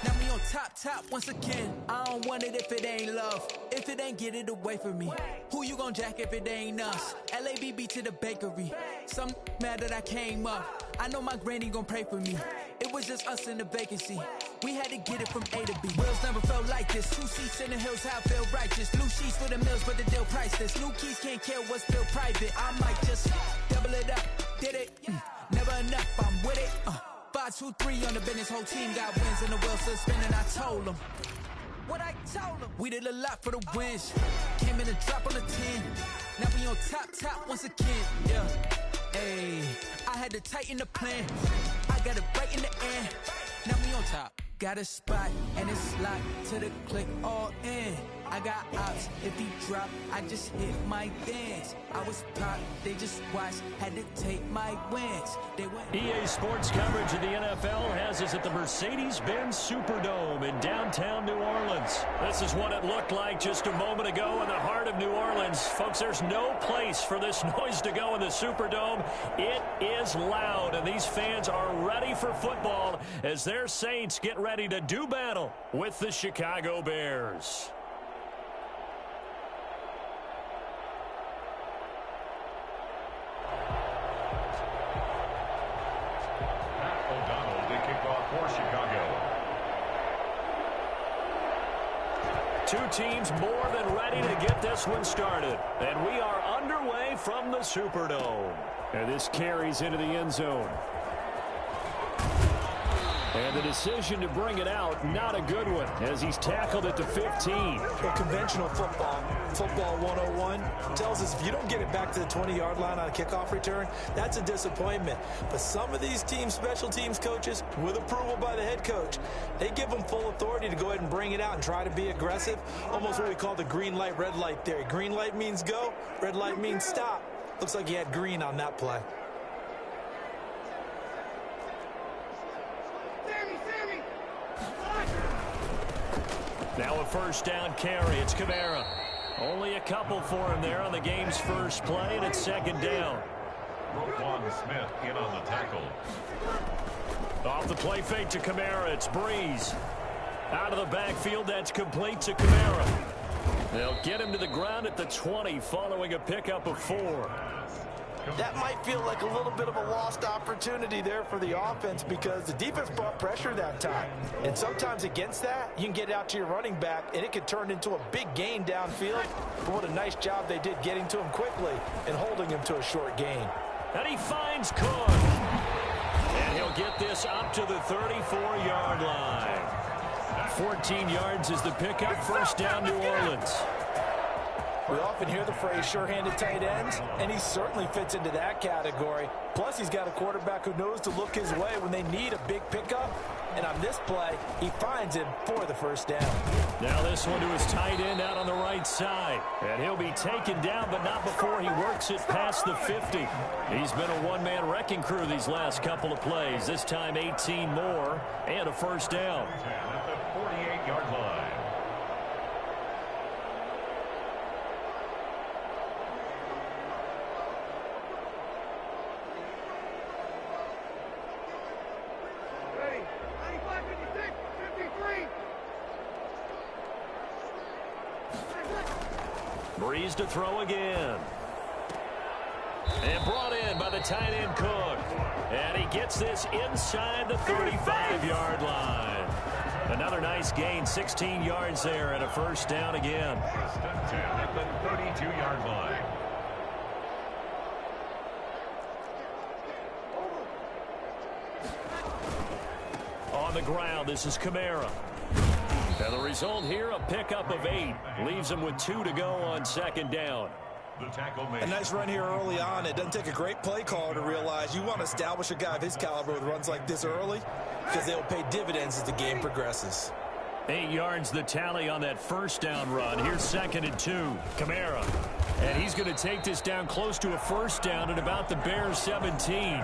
Now we on top once again. I don't want it if it ain't love. If it ain't, get it away from me. Who you gon' jack if it ain't us? LABB to the bakery. Some mad that I came up. I know my granny gon' pray for me. It was just us in the vacancy. We had to get it from A to B. Wheels never felt like this. 2 seats in the hills, how I feel righteous. Blue sheets for the mills, but the deal priceless. New keys can't kill what's still private. I might just double it up. Did it? Never enough, I'm with it. 5, 2, 3 on the business. Whole team got wins and the wheels still spinning. I told them what I told them. We did a lot for the wins. Came in and drop on the 10. Now we on top once again. Yeah. Hey, I had to tighten the plan. I got it right in the end. Now we on top. Got a spot and it's locked to the click all in. I got ops, if he drop, I just hit my dance. I was popped, they just watched, had to take my wins. They went. EA Sports coverage of the NFL has us at the Mercedes-Benz Superdome in downtown New Orleans. This is what it looked like just a moment ago in the heart of New Orleans. Folks, there's no place for this noise to go in the Superdome. It is loud, and these fans are ready for football as their Saints get ready to do battle with the Chicago Bears. For Chicago. Two teams more than ready to get this one started. And we are underway from the Superdome. And this carries into the end zone. And the decision to bring it out, not a good one, as he's tackled at the 15. Well, conventional football 101, tells us if you don't get it back to the 20-yard line on a kickoff return, that's a disappointment. But some of these teams, special teams coaches, with approval by the head coach, they give them full authority to go ahead and bring it out and try to be aggressive. Almost what we call the green light, red light theory. Green light means go, red light means stop. Looks like he had green on that play. Now a first down carry. It's Kamara. Only a couple for him there on the game's first play, and it's second down. Roquan Smith in on the tackle. Off the play fake to Kamara, it's Breeze. Out of the backfield, that's complete to Kamara. They'll get him to the ground at the 20 following a pickup of 4. That might feel like a little bit of a lost opportunity there for the offense because the defense brought pressure that time. And sometimes against that, you can get out to your running back, and it could turn into a big gain downfield. But what a nice job they did getting to him quickly and holding him to a short gain. And he finds Cook. And he'll get this up to the 34-yard line. 14 yards is the pickup, first down New Orleans. We often hear the phrase sure-handed tight ends, and he certainly fits into that category. Plus, he's got a quarterback who knows to look his way when they need a big pickup. And on this play, he finds him for the first down. Now this one to his tight end out on the right side. And he'll be taken down, but not before he works it past the 50. He's been a one-man wrecking crew these last couple of plays. This time 18 more and a first down. At the 48-yard line. Breeze to throw again. And brought in by the tight end Cook. And he gets this inside the 35-yard line. Another nice gain, 16 yards there and a first down again. First and 10 at the 32-yard line. On the ground, this is Kamara. And the result here, a pickup of 8. Leaves him with 2 to go on second down. The tackle made. A nice run here early on. It doesn't take a great play caller to realize you want to establish a guy of his caliber with runs like this early because they'll pay dividends as the game progresses. 8 yards the tally on that first down run. Here's second and 2. Kamara. And he's going to take this down close to a first down at about the Bears 17.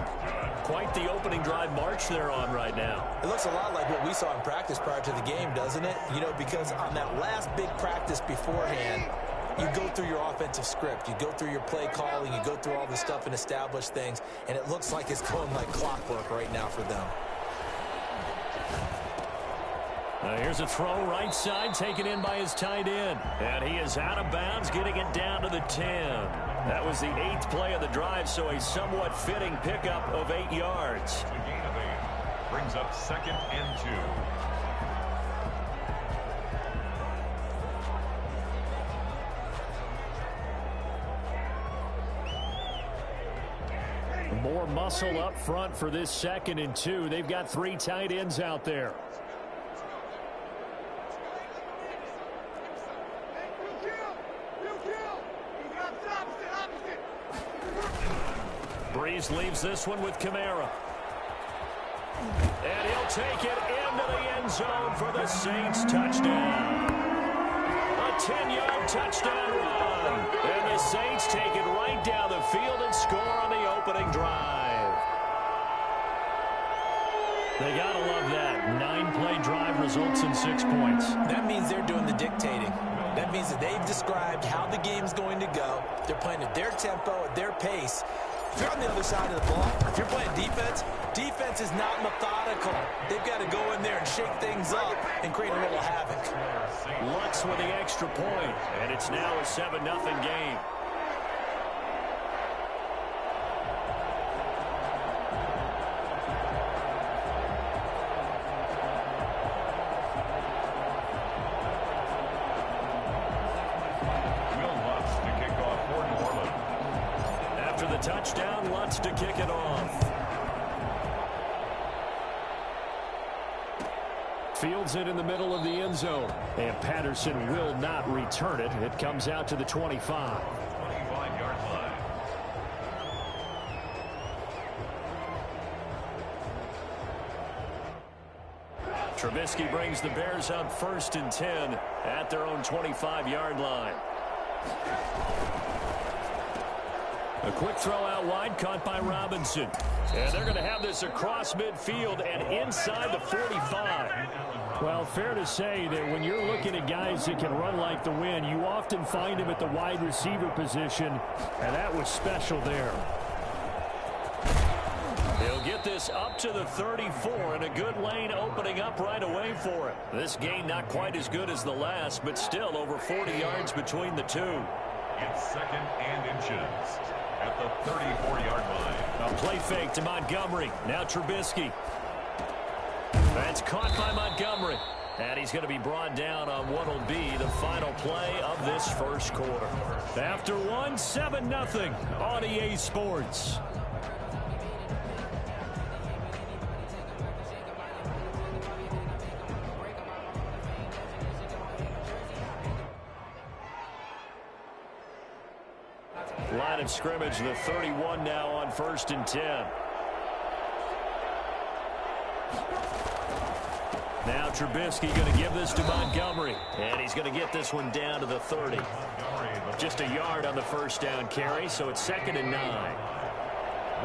Quite the opening drive march they're on right now. It looks a lot like what we saw in practice prior to the game, doesn't it? You know, because on that last big practice beforehand, you go through your offensive script. You go through your play calling. You go through all the stuff and establish things. And it looks like it's going like clockwork right now for them. Here's a throw right side taken in by his tight end. And he is out of bounds, getting it down to the 10. That was the 8th play of the drive, so a somewhat fitting pickup of 8 yards. The gain of 8 brings up second and 2. More muscle up front for this second and 2. They've got 3 tight ends out there. Breeze leaves this one with Kamara. And he'll take it into the end zone for the Saints touchdown. A 10-yard touchdown run. And the Saints take it right down the field and score on the opening drive. They got to love that. 9-play drive results in 6 points. That means they're doing the dictating. That means that they've described how the game's going to go. They're playing at their tempo, at their pace. If you're on the other side of the ball, if you're playing defense, defense is not methodical. They've got to go in there and shake things up and create a little havoc. Lutz with the extra point, and it's now a 7-0 game. Touchdown, Lutz to kick it off. Fields it in the middle of the end zone. And Patterson will not return it. It comes out to the 25. 25-yard line. Trubisky brings the Bears up first and 10 at their own 25-yard line. A quick throw out wide, caught by Robinson. And they're going to have this across midfield and inside the 45. Well, fair to say that when you're looking at guys that can run like the wind, you often find him at the wide receiver position, and that was special there. He'll get this up to the 34, and a good lane opening up right away for him. This gain not quite as good as the last, but still over 40 yards between the two. It's 2nd and inches at the 34-yard line. A play fake to Montgomery. Now Trubisky. That's caught by Montgomery. And he's going to be brought down on what will be the final play of this first quarter. After one, 7-0 on EA Sports. Line of scrimmage, the 31 now on 1st and 10. Now Trubisky going to give this to Montgomery. And he's going to get this one down to the 30. Just a yard on the first down carry, so it's 2nd and 9.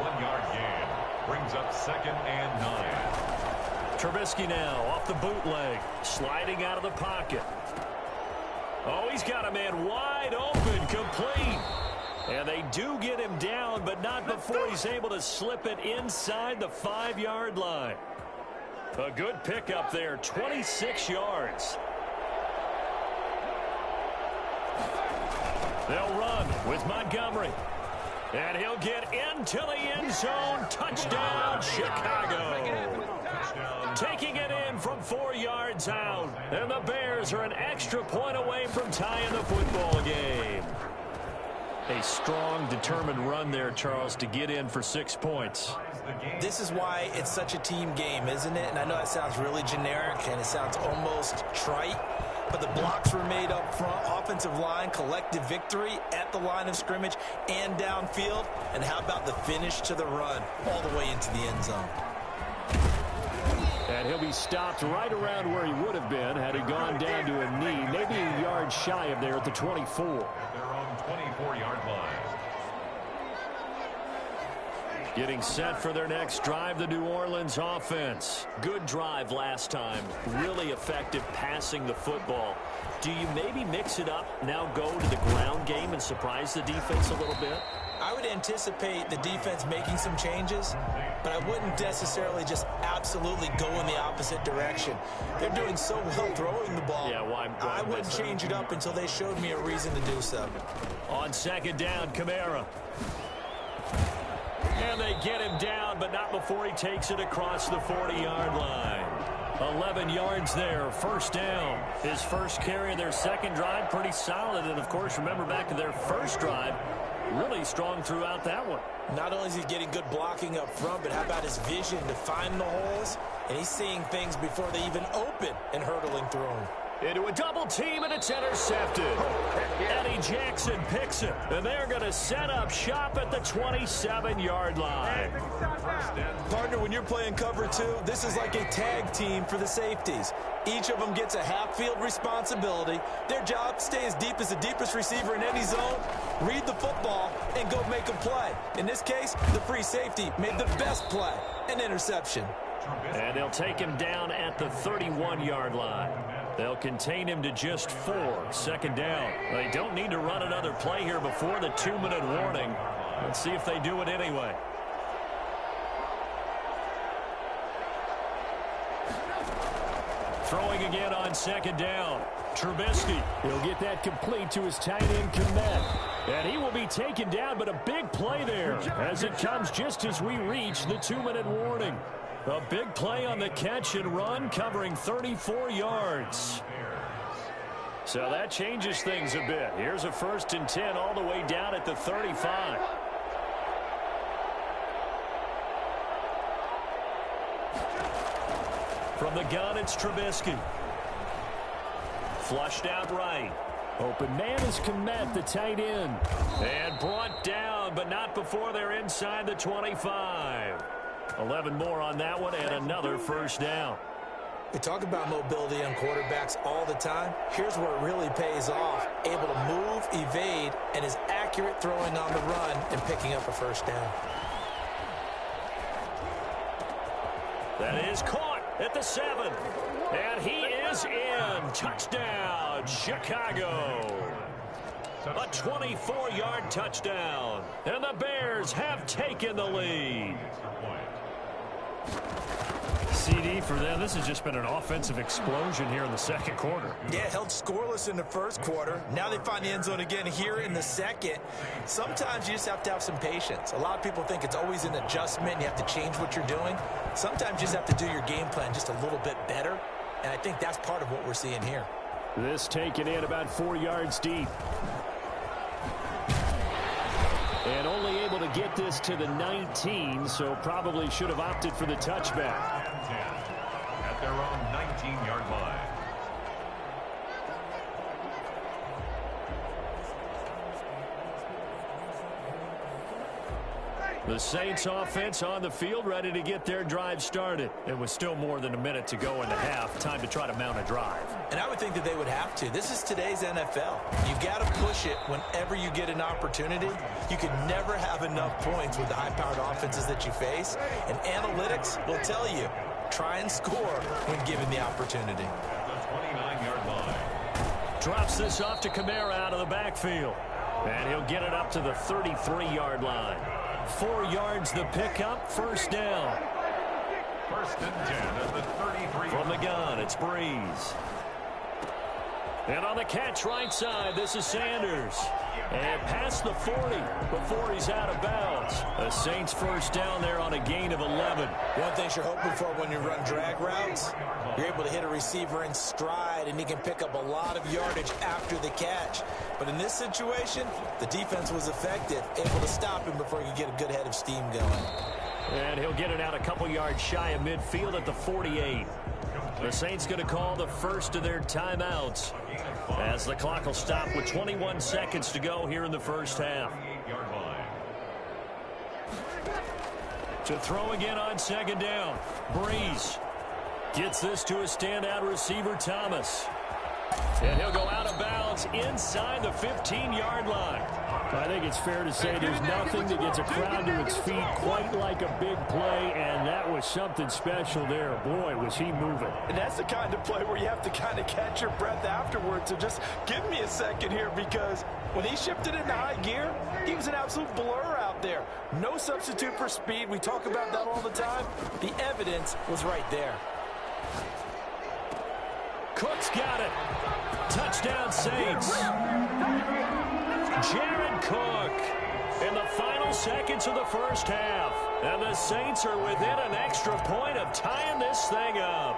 1-yard gain brings up 2nd and 9. Trubisky now off the bootleg, sliding out of the pocket. Oh, he's got a man wide open, complete. And they do get him down, but not before he's able to slip it inside the 5-yard line. A good pickup there, 26 yards. They'll run with Montgomery. And he'll get into the end zone. Touchdown, Chicago. Taking it in from 4 yards out. And the Bears are an extra point away from tying the football game. A strong, determined run there, Charles, to get in for 6 points. This is why it's such a team game, isn't it? And I know that sounds really generic and it sounds almost trite, but the blocks were made up front, offensive line, collective victory at the line of scrimmage and downfield. And how about the finish to the run all the way into the end zone? And he'll be stopped right around where he would have been had he gone down to a knee, maybe a yard shy of there at the 24. They're on 24-yard line. Getting set for their next drive, the New Orleans offense. Good drive last time. Really effective passing the football. Do you maybe mix it up, now go to the ground game and surprise the defense a little bit? I would anticipate the defense making some changes, but I wouldn't necessarily just absolutely go in the opposite direction. They're doing so well throwing the ball. Yeah, why I wouldn't change it up until they showed me a reason to do so. On 2nd down, Kamara. And they get him down, but not before he takes it across the 40-yard line. 11 yards there, 1st down. His first carry of their second drive, pretty solid. And, of course, remember back to their first drive, really strong throughout that one. Not only is he getting good blocking up front, but how about his vision to find the holes? And he's seeing things before they even open and hurtling through them. Into a double team, and it's intercepted. Eddie Jackson picks it, and they're going to set up shop at the 27-yard line. Partner, when you're playing cover 2, this is like a tag team for the safeties. Each of them gets a half-field responsibility. Their job, stay as deep as the deepest receiver in any zone, read the football, and go make a play. In this case, the free safety made the best play, an interception. And they'll take him down at the 31-yard line. They'll contain him to just 4, 2nd down. They don't need to run another play here before the 2-minute warning. Let's see if they do it anyway. Throwing again on 2nd down. Trubisky. He'll get that complete to his tight end, Komet. And he will be taken down, but a big play there as it comes just as we reach the 2-minute warning. A big play on the catch and run, covering 34 yards. So that changes things a bit. Here's a 1st and 10 all the way down at the 35. From the gun, it's Trubisky. Flushed out right. Open man is Komet, the tight end. And brought down, but not before they're inside the 25. 11 more on that one, and another 1st down. We talk about mobility on quarterbacks all the time. Here's where it really pays off. Able to move, evade, and is accurate throwing on the run and picking up a 1st down. That is caught at the 7. And he is in. Touchdown, Chicago. A 24-yard touchdown. And the Bears have taken the lead. CD for them. This has just been an offensive explosion here in the second quarter. Yeah, held scoreless in the first quarter. Now they find the end zone again here in the second. Sometimes you just have to have some patience. A lot of people think it's always an adjustment. You have to change what you're doing. Sometimes you just have to do your game plan just a little bit better. And I think that's part of what we're seeing here. This taken in about 4 yards deep. And only able to get this to the 19, so probably should have opted for the touchback. At their own 19-yard line. The Saints offense on the field, ready to get their drive started. It was still more than a minute to go in the half. Time to try to mount a drive. And I would think that they would have to. This is today's NFL. You got to push it whenever you get an opportunity. You can never have enough points with the high-powered offenses that you face. And analytics will tell you, try and score when given the opportunity. At the 29-yard line. Drops this off to Kamara out of the backfield. And he'll get it up to the 33-yard line. 4 yards the pickup, first down. First and 10 at the 33. From the gun, it's Breeze. And on the catch right side, this is Sanders. And past the 40 before he's out of bounds. The Saints first down there on a gain of 11. One thing you're hoping for when you run drag routes, you're able to hit a receiver in stride, and he can pick up a lot of yardage after the catch. But in this situation, the defense was effective, able to stop him before he could get a good head of steam going. And he'll get it out a couple yards shy of midfield at the 48. The Saints going to call the first of their timeouts as the clock will stop with 21 seconds to go here in the first half. To throw again on second down. Breeze gets this to a standout receiver, Thomas. And he'll go out of bounds inside the 15-yard line. I think it's fair to say there's nothing that gets a crowd to its feet quite like a big play, and that was something special there. Boy, was he moving. And that's the kind of play where you have to kind of catch your breath afterwards. So just give me a second here, because when he shifted into high gear, he was an absolute blur out there. No substitute for speed. We talk about that all the time. The evidence was right there. Cook's got it. Touchdown, Saints. Jared Cook in the final seconds of the first half. And the Saints are within an extra point of tying this thing up.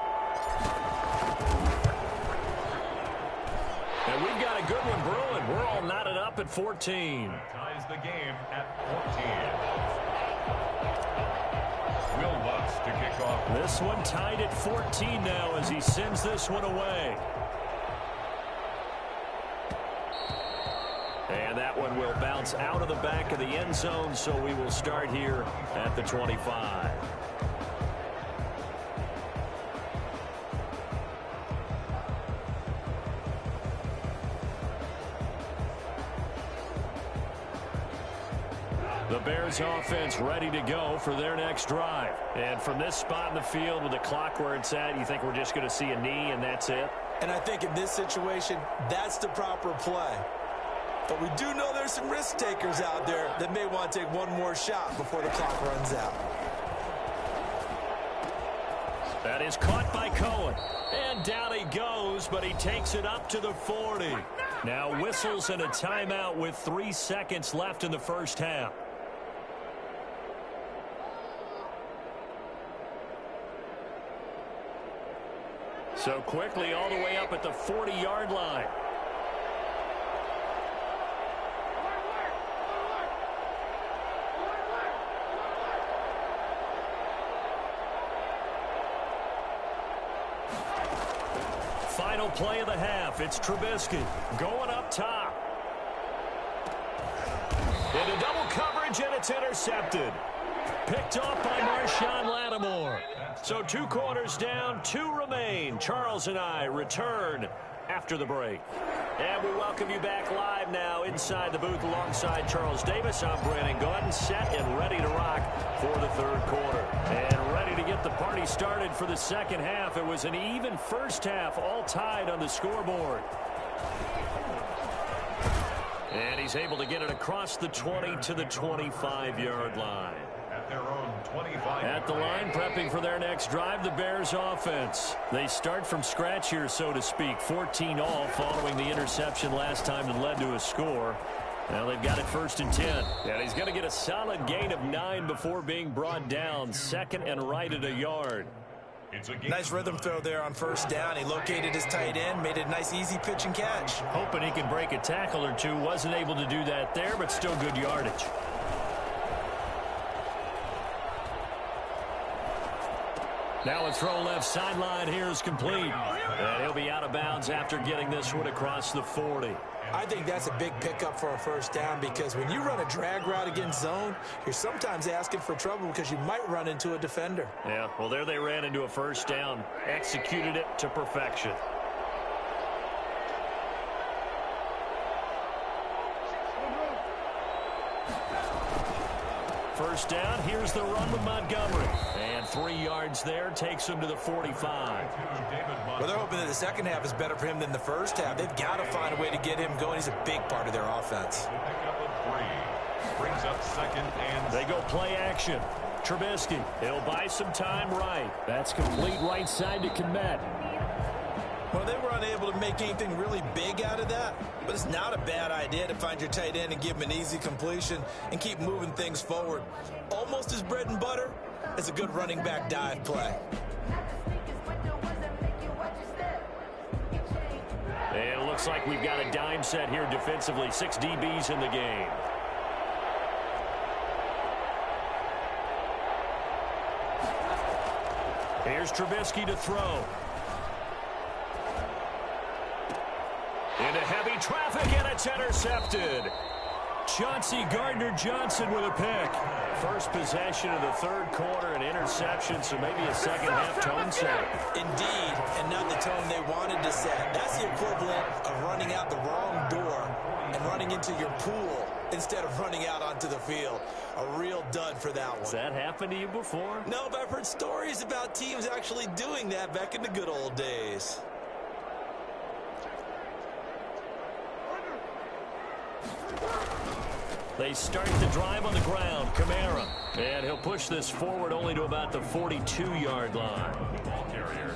And we've got a good one brewing. We're all knotted up at 14. Ties the game at 14. Will Lutz to kick off. This one tied at 14 now as he sends this one away. And that one will bounce out of the back of the end zone, so we will start here at the 25. The Bears offense ready to go for their next drive. And from this spot in the field with the clock where it's at, you think we're just going to see a knee and that's it? And I think in this situation, that's the proper play. But we do know there's some risk takers out there that may want to take one more shot before the clock runs out. That is caught by Cohen. And down he goes, but he takes it up to the 40. Now whistles and a timeout with 3 seconds left in the first half. So quickly all the way up at the 40-yard line. Final play of the half. It's Trubisky going up top. Into double coverage, and it's intercepted. Picked off by Marshawn Lattimore. So 2 quarters down, 2 remain. Charles and I return after the break. And we welcome you back live now inside the booth alongside Charles Davis. I'm Brandon Gaudin, set and ready to rock for the third quarter. And ready to get the party started for the second half. It was an even first half, all tied on the scoreboard. And he's able to get it across the 20 to the 25-yard line. At their own 25. At the line, prepping for their next drive, the Bears offense. They start from scratch here, so to speak. 14 all following the interception last time that led to a score. Now they've got it 1st and 10. And he's going to get a solid gain of 9 before being brought down. 2nd and right at a yard. Nice rhythm throw there on 1st down. He located his tight end, made it a nice easy pitch and catch. Hoping he can break a tackle or two. Wasn't able to do that there, but still good yardage. Now a throw left sideline here is complete. And he'll be out of bounds after getting this one across the 40. I think that's a big pickup for a 1st down because when you run a drag route against zone, you're sometimes asking for trouble because you might run into a defender. Yeah, well, there they ran into a 1st down. Executed it to perfection. First down, here's the run with Montgomery. And 3 yards there, takes him to the 45. Well, they're hoping that the second half is better for him than the first half. They've got to find a way to get him going. He's a big part of their offense. Brings up 2nd and... They go play action. Trubisky, he'll buy some time right. That's complete right side to Komet. Well, they were unable to make anything really big out of that, but it's not a bad idea to find your tight end and give him an easy completion and keep moving things forward. Almost as bread and butter as a good running back dive play. And it looks like we've got a dime set here defensively. 6 DBs in the game. Here's Trubisky to throw. Into heavy traffic, and it's intercepted. Chauncey Gardner-Johnson with a pick. First possession of the third quarter, an interception, so maybe a second half tone set. Indeed, and not the tone they wanted to set. That's the equivalent of running out the wrong door and running into your pool instead of running out onto the field. A real dud for that one. Has that happened to you before? No, but I've heard stories about teams actually doing that back in the good old days. They start the drive on the ground. Kamara. And he'll push this forward only to about the 42-yard line.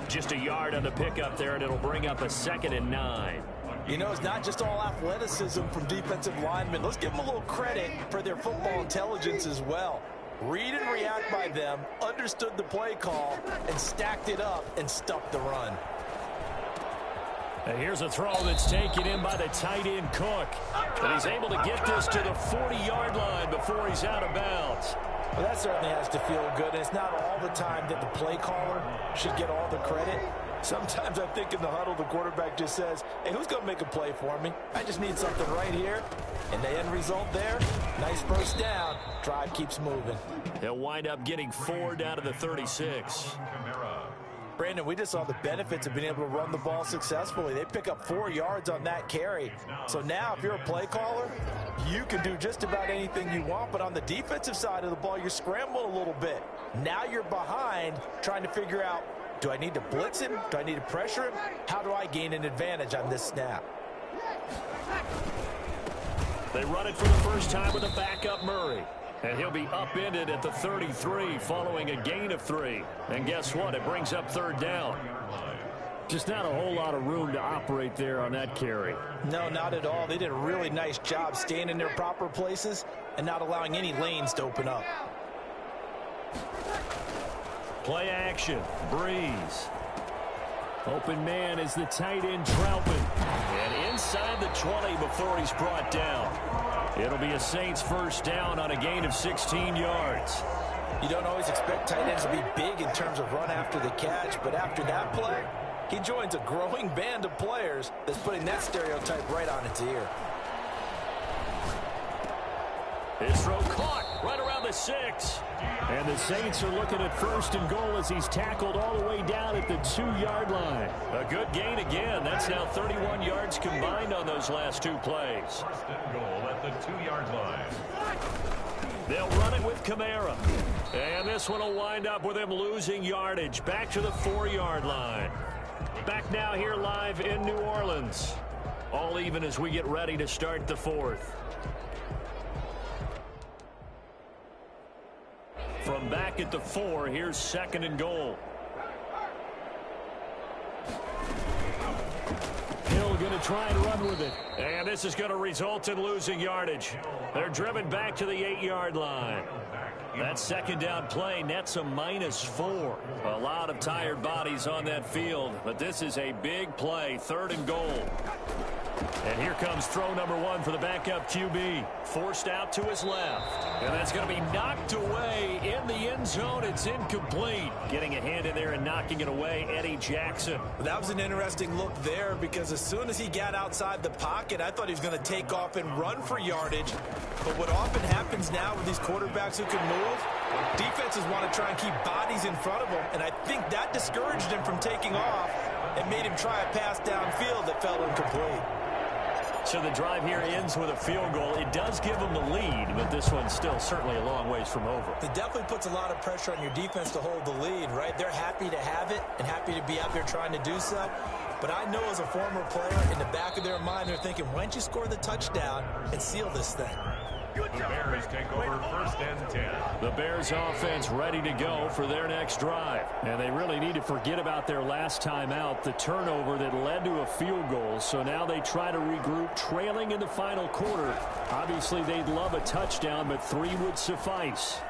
Just a yard on the pickup there, and it'll bring up a 2nd and 9. You know, it's not just all athleticism from defensive linemen. Let's give them a little credit for their football intelligence as well. Read and react by them, understood the play call, and stacked it up and stuffed the run. And here's a throw that's taken in by the tight end Cook. And he's able to get this to the 40-yard line before he's out of bounds. Well, that certainly has to feel good. And it's not all the time that the play caller should get all the credit. Sometimes I think in the huddle, the quarterback just says, hey, who's going to make a play for me? I just need something right here. And the end result there, nice 1st down. Drive keeps moving. He'll wind up getting 4 down to the 36. Brandon, we just saw the benefits of being able to run the ball successfully. They pick up 4 yards on that carry. So now if you're a play caller, you can do just about anything you want. But on the defensive side of the ball, you're scrambling a little bit. Now you're behind trying to figure out, do I need to blitz him? Do I need to pressure him? How do I gain an advantage on this snap? They run it for the first time with a backup Murray. And he'll be upended at the 33 following a gain of 3. And guess what? It brings up 3rd down. Just not a whole lot of room to operate there on that carry. No, not at all. They did a really nice job staying in their proper places and not allowing any lanes to open up. Play action. Breeze. Open man is the tight end Troutman. And inside the 20 before he's brought down. It'll be a Saints 1st down on a gain of 16 yards. You don't always expect tight ends to be big in terms of run after the catch, but after that play, he joins a growing band of players that's putting that stereotype right on its ear. His throw caught right around the 6. And the Saints are looking at 1st and goal as he's tackled all the way down at the 2-yard line. A good gain again. That's now 31 yards combined on those last 2 plays. 1st and goal at the 2-yard line. They'll run it with Kamara. And this one will wind up with him losing yardage. Back to the 4-yard line. Back now here live in New Orleans. All even as we get ready to start the 4th. From back at the 4, here's 2nd and goal. Hill going to try and run with it. And this is going to result in losing yardage. They're driven back to the 8-yard line. That 2nd down play nets a -4. A lot of tired bodies on that field, but this is a big play. 3rd and goal. And here comes throw number 1 for the backup QB. Forced out to his left. And that's going to be knocked away in the end zone. It's incomplete. Getting a hand in there and knocking it away, Eddie Jackson. That was an interesting look there because as soon as he got outside the pocket, I thought he was going to take off and run for yardage. But what often happens now with these quarterbacks who can move, defenses want to try and keep bodies in front of them. And I think that discouraged him from taking off and made him try a pass downfield that fell incomplete. So the drive here ends with a field goal. It does give them the lead, but this one's still certainly a long ways from over. It definitely puts a lot of pressure on your defense to hold the lead, right? They're happy to have it and happy to be out there trying to do so. But I know as a former player, in the back of their mind, they're thinking, why don't you score the touchdown and seal this thing? The Bears take over 1st and 10. The Bears offense ready to go for their next drive. And they really need to forget about their last time out, the turnover that led to a field goal. So now they try to regroup, trailing in the final quarter. Obviously, they'd love a touchdown, but 3 would suffice.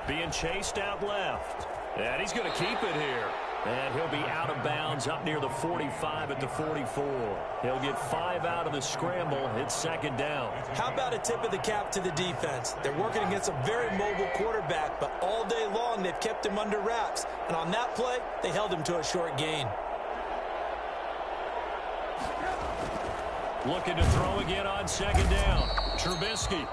Being chased out left. And he's going to keep it here. And he'll be out of bounds up near the 45 at the 44. He'll get 5 out of the scramble. It's 2nd down. How about a tip of the cap to the defense? They're working against a very mobile quarterback, but all day long they've kept him under wraps. And on that play, they held him to a short gain. Looking to throw again on 2nd down. Trubisky.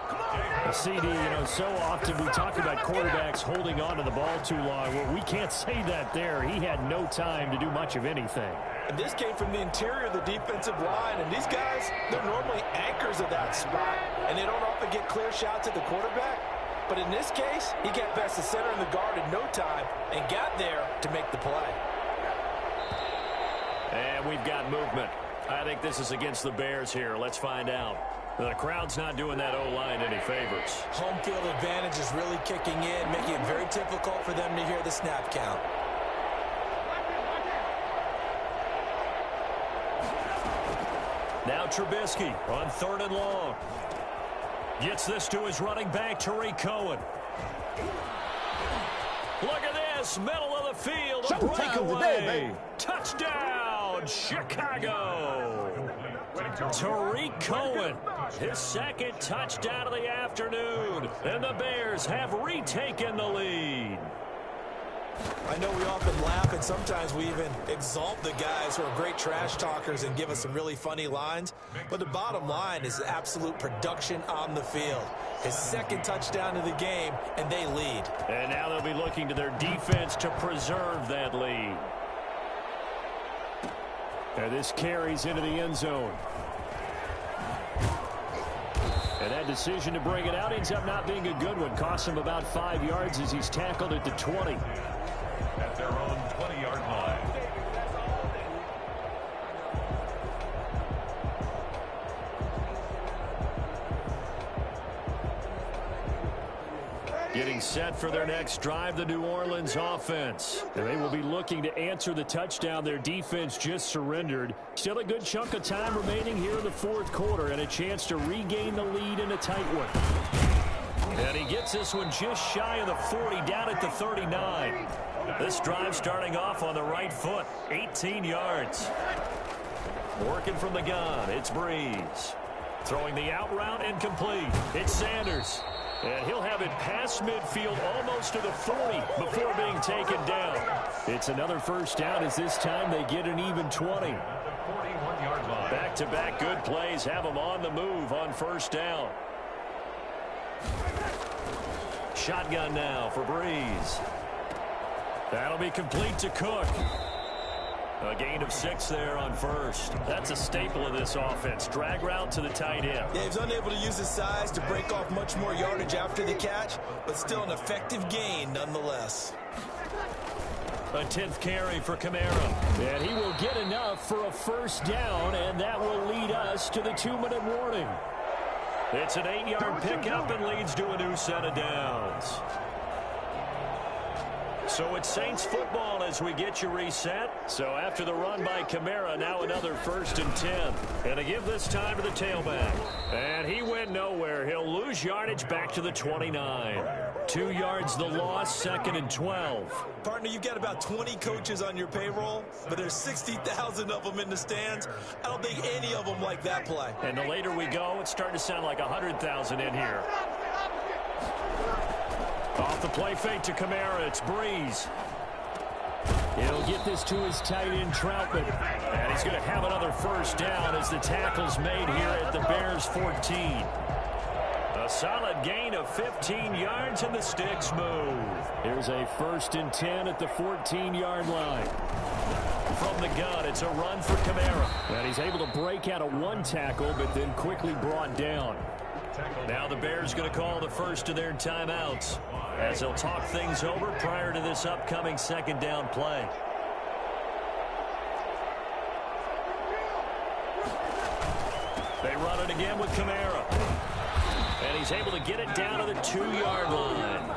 CD, so often we talk about quarterbacks holding on to the ball too long. Well, we can't say that there. He had no time to do much of anything. And this came from the interior of the defensive line. And these guys, they're normally anchors of that spot. And they don't often get clear shots at the quarterback. But in this case, he got past the center and the guard in no time and got there to make the play. And we've got movement. I think this is against the Bears here. Let's find out. The crowd's not doing that O-line any favors. Home field advantage is really kicking in, making it very difficult for them to hear the snap count. Now Trubisky on 3rd and long. Gets this to his running back, Tariq Cohen. Look at this, middle of the field, a breakaway. Touchdown, Chicago. Tariq Cohen, his 2nd touchdown of the afternoon. And the Bears have retaken the lead. I know we often laugh and sometimes we even exalt the guys who are great trash talkers and give us some really funny lines. But the bottom line is absolute production on the field. His 2nd touchdown of the game, and they lead. And now they'll be looking to their defense to preserve that lead. And this carries into the end zone. And that decision to bring it out ends up not being a good one. Costs him about 5 yards as he's tackled at the 20. At their own 20-yard line. Getting set for their next drive, the New Orleans offense. And they will be looking to answer the touchdown their defense just surrendered. Still a good chunk of time remaining here in the 4th quarter and a chance to regain the lead in a tight one. And he gets this one just shy of the 40, down at the 39. This drive starting off on the right foot, 18 yards. Working from the gun, it's Breeze. Throwing the out route incomplete. It's Sanders. And he'll have it past midfield almost to the 40 before being taken down. It's another 1st down as this time they get an even 20. 41-yard line. Back-to-back good plays have them on the move on 1st down. Shotgun now for Breeze. That'll be complete to Cook. A gain of 6 there on first. That's a staple of this offense. Drag route to the tight end. Yeah, he was unable to use his size to break off much more yardage after the catch, but still an effective gain nonetheless. A 10th carry for Kamara. And he will get enough for a first down, and that will lead us to the 2-minute warning. It's an 8-yard pickup and leads to a new set of downs. So it's Saints football as we get you reset. So after the run by Kamara, now another 1st and 10. And to give this time to the tailback. And he went nowhere. He'll lose yardage back to the 29. 2 yards the loss, 2nd and 12. Partner, you've got about 20 coaches on your payroll, but there's 60,000 of them in the stands. I don't think any of them like that play. And the later we go, it's starting to sound like 100,000 in here. Off the play fake to Kamara, it's Breeze. He'll get this to his tight end, Troutman. And he's going to have another first down as the tackle's made here at the Bears 14. A solid gain of 15 yards and the sticks move. Here's a 1st and 10 at the 14-yard line. From the gun, it's a run for Kamara. And he's able to break out of 1 tackle, but then quickly brought down. Now the Bears going to call the first of their timeouts as they'll talk things over prior to this upcoming 2nd down play. They run it again with Kamara. And he's able to get it down to the 2-yard line.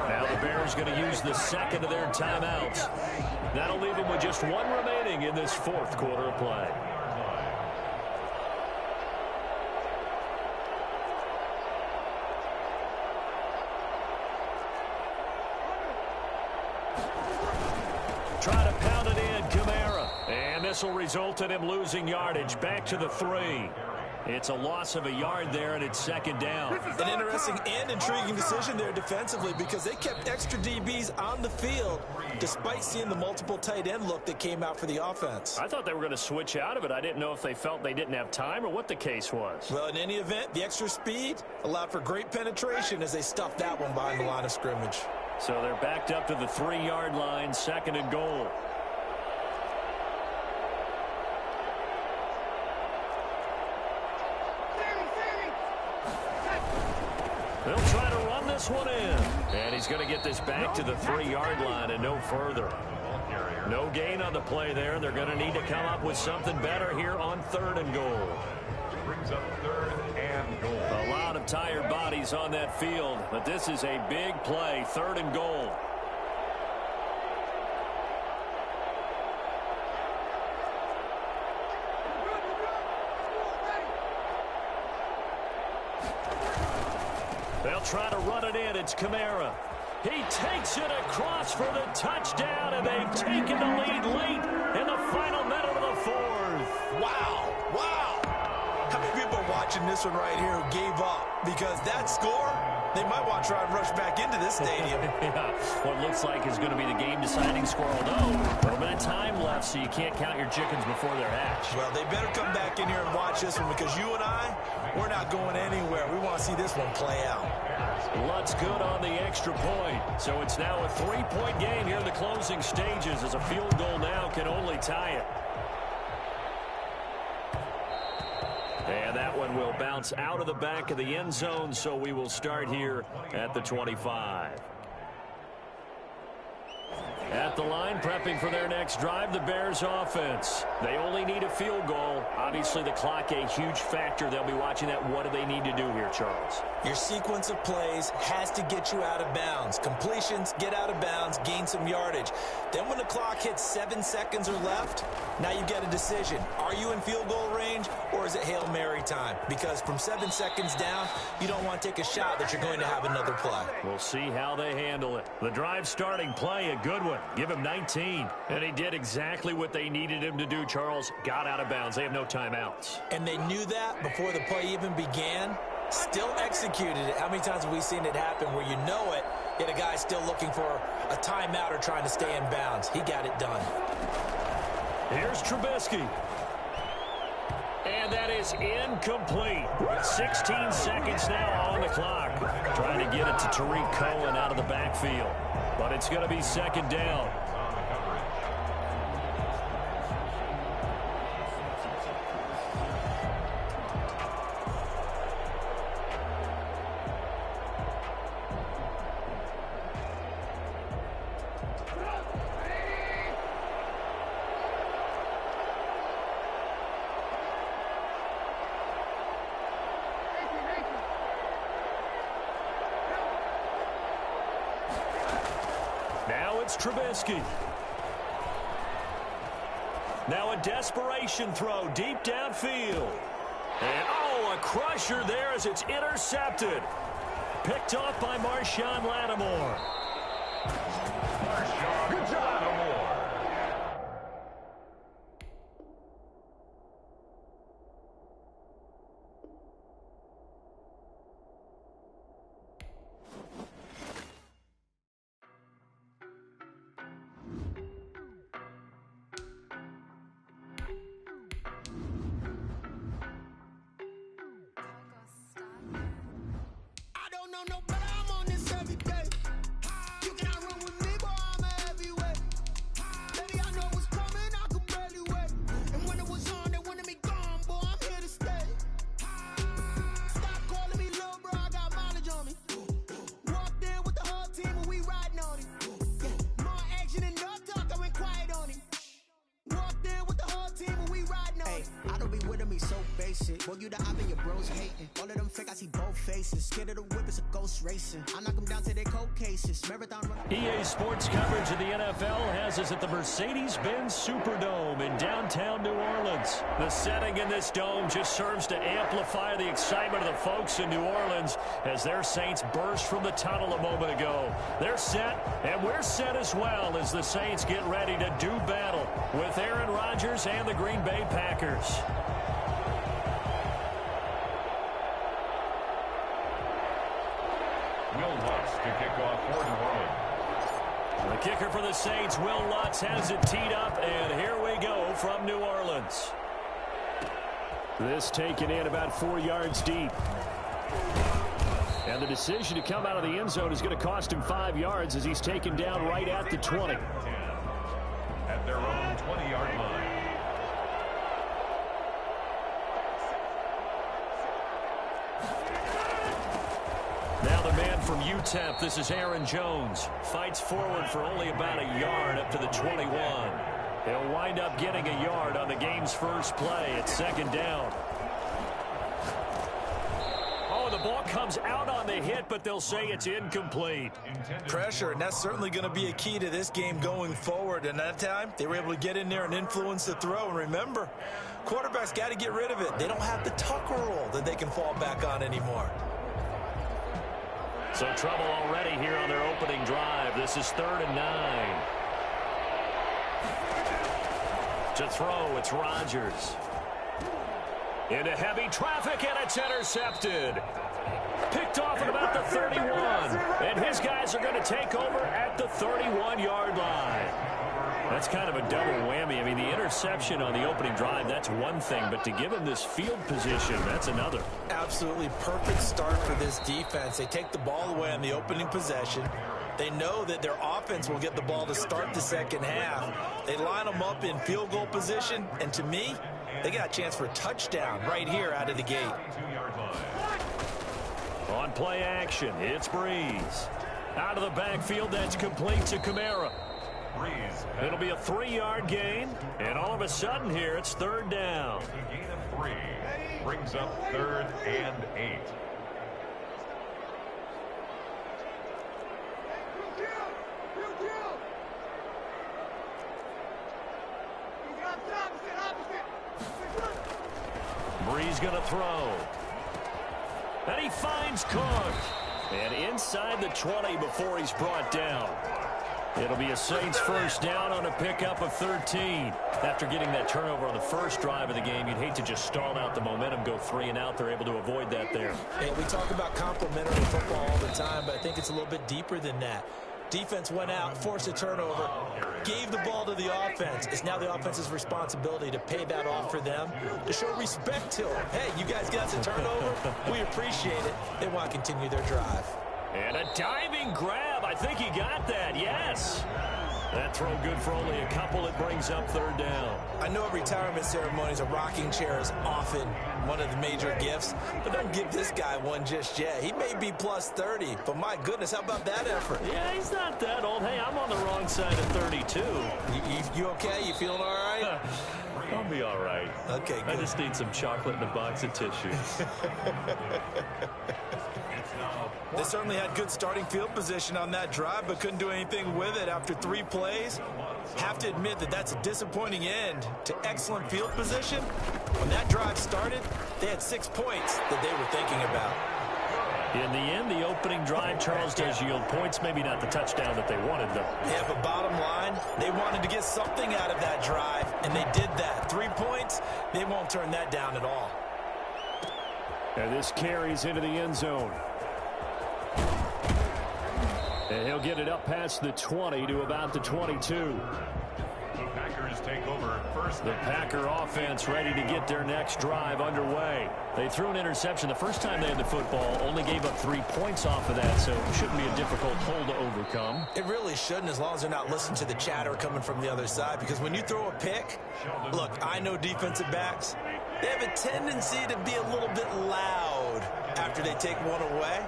Now the Bears going to use the 2nd of their timeouts. That'll leave them with just 1 remaining in this 4th quarter of play. Try to pound it in, Kamara. And this will result in him losing yardage back to the 3. It's a loss of a yard there, and it's 2nd down. An interesting and intriguing decision there defensively because they kept extra DBs on the field despite seeing the multiple tight end look that came out for the offense. I thought they were going to switch out of it. I didn't know if they felt they didn't have time or what the case was. Well, in any event, the extra speed allowed for great penetration as they stuffed that one behind the line of scrimmage. So they're backed up to the 3-yard line, 2nd and goal. They'll try to run this one in. And he's going to get this back to the 3-yard line and no further. No gain on the play there. They're going to need to come up with something better here on 3rd and goal. Brings up 3rd and goal. A lot of tired bodies on that field, but this is a big play, 3rd and goal. They'll try to run it in. It's Kamara. He takes it across for the touchdown, and they've taken the lead late in the final minute of the 4th. Wow. Wow. How many people are watching this one right here who gave up? Because that score, they might want to try and rush back into this stadium. Yeah, what looks like is going to be the game-deciding score, although a little bit of time left, so you can't count your chickens before they're hatched. Well, they better come back in here and watch this one because you and I, we're not going anywhere. We want to see this one play out. Lutz good on the extra point. So it's now a 3-point game here in the closing stages as a field goal now can only tie it. And that one will bounce out of the back of the end zone, so we will start here at the 25. At the line, prepping for their next drive, the Bears offense. They only need a field goal. Obviously, the clock a huge factor. They'll be watching that. What do they need to do here, Charles? Your sequence of plays has to get you out of bounds. Completions, get out of bounds, gain some yardage. Then when the clock hits 7 seconds or left, now you get a decision. Are you in field goal range or is it Hail Mary time? Because from 7 seconds down, you don't want to take a shot that you're going to have another play. We'll see how they handle it. The drive starting play, a good one. Give him 19. And he did exactly what they needed him to do, Charles. Got out of bounds. They have no timeouts. And they knew that before the play even began. Still executed it. How many times have we seen it happen where you know it, yet a guy's still looking for a timeout or trying to stay in bounds? He got it done. Here's Trubisky. And And that is incomplete. 16 seconds now on the clock. Trying to get it to Tariq Cohen out of the backfield. But it's going to be second down. Now it's Trubisky. Now a desperation throw deep downfield. And, oh, a crusher there as it's intercepted. Picked off by Marshawn Lattimore. Marshawn Lattimore. Boy, you the op and your bros hating. All of them fake, I see both faces. Scared of the whip, it's a ghost racing. I knock them down to their cold cases. Marathon run. EA Sports coverage of the NFL has us at the Mercedes-Benz Superdome in downtown New Orleans. The setting in this dome just serves to amplify the excitement of the folks in New Orleans as their Saints burst from the tunnel a moment ago. They're set, and we're set as well as the Saints get ready to do battle with Aaron Rodgers and the Green Bay Packers. Will Lutz to kick off for New Orleans. The kicker for the Saints, Will Lutz, has it teed up, and here we go from New Orleans. This taken in about 4 yards deep. And the decision to come out of the end zone is going to cost him 5 yards as he's taken down right at the 20. At their own 20-yard line. Now the man from UTEP, this is Aaron Jones, fights forward for only about a yard up to the 21. He'll wind up getting a yard on the game's first play. It's second down. Oh, the ball comes out on the hit, but they'll say it's incomplete. Pressure, and that's certainly going to be a key to this game going forward. And that time, they were able to get in there and influence the throw. And remember, quarterbacks got to get rid of it. They don't have the Tucker rule that they can fall back on anymore. So trouble already here on their opening drive. This is 3rd and 9. To throw, it's Rodgers. Into heavy traffic, and it's intercepted. Picked off at about the 31. And his guys are going to take over at the 31-yard line. That's kind of a double whammy. I mean, the interception on the opening drive, that's one thing. But to give him this field position, that's another. Absolutely perfect start for this defense. They take the ball away on the opening possession. They know that their offense will get the ball to start the second half. They line them up in field goal position. And to me, they got a chance for a touchdown right here out of the gate. On play action, it's Breeze. Out of the backfield, that's complete to Kamara. It'll be a 3-yard gain, and all of a sudden here, it's 3rd down. A gain of 3 brings up 3rd and 8. Breeze going to throw. And he finds Cook. And inside the 20 before he's brought down. It'll be a Saints first down on a pickup of 13. After getting that turnover on the first drive of the game, you'd hate to just stall out the momentum, go 3 and out. They're able to avoid that there. Hey, we talk about complementary football all the time, but I think it's a little bit deeper than that. Defense went out, forced a turnover. gave the ball to the offense. It's now the offense's responsibility to pay that off for them, to show respect to them. Hey, you guys got the turnover. We appreciate it. They want to continue their drive. And a diving grab. I think he got that. Yes. That throw good for only a couple. It brings up third down. I know at retirement ceremonies, a rocking chair is often one of the major gifts, but don't give this guy one just yet. He may be plus 30, but my goodness, how about that effort? Yeah, he's not that old. Hey, I'm on the wrong side of 32. You okay? You feeling all right? I'll be all right. Okay, good. I just need some chocolate and a box of tissues. They certainly had good starting field position on that drive, but couldn't do anything with it after 3 plays. Have to admit that that's a disappointing end to excellent field position. When that drive started, they had 6 points that they were thinking about. In the end, the opening drive, Charles, does yield points. Maybe not the touchdown that they wanted, though. Yeah, but bottom line, they wanted to get something out of that drive, and they did that. 3 points, they won't turn that down at all. And this carries into the end zone. And he'll get it up past the 20 to about the 22. The Packers take over first. The Packer offense ready to get their next drive underway. They threw an interception the first time they had the football, only gave up 3 points off of that, so it shouldn't be a difficult hole to overcome. It really shouldn't, as long as they're not listening to the chatter coming from the other side, because when you throw a pick, look, I know defensive backs, they have a tendency to be a little bit loud after they take one away.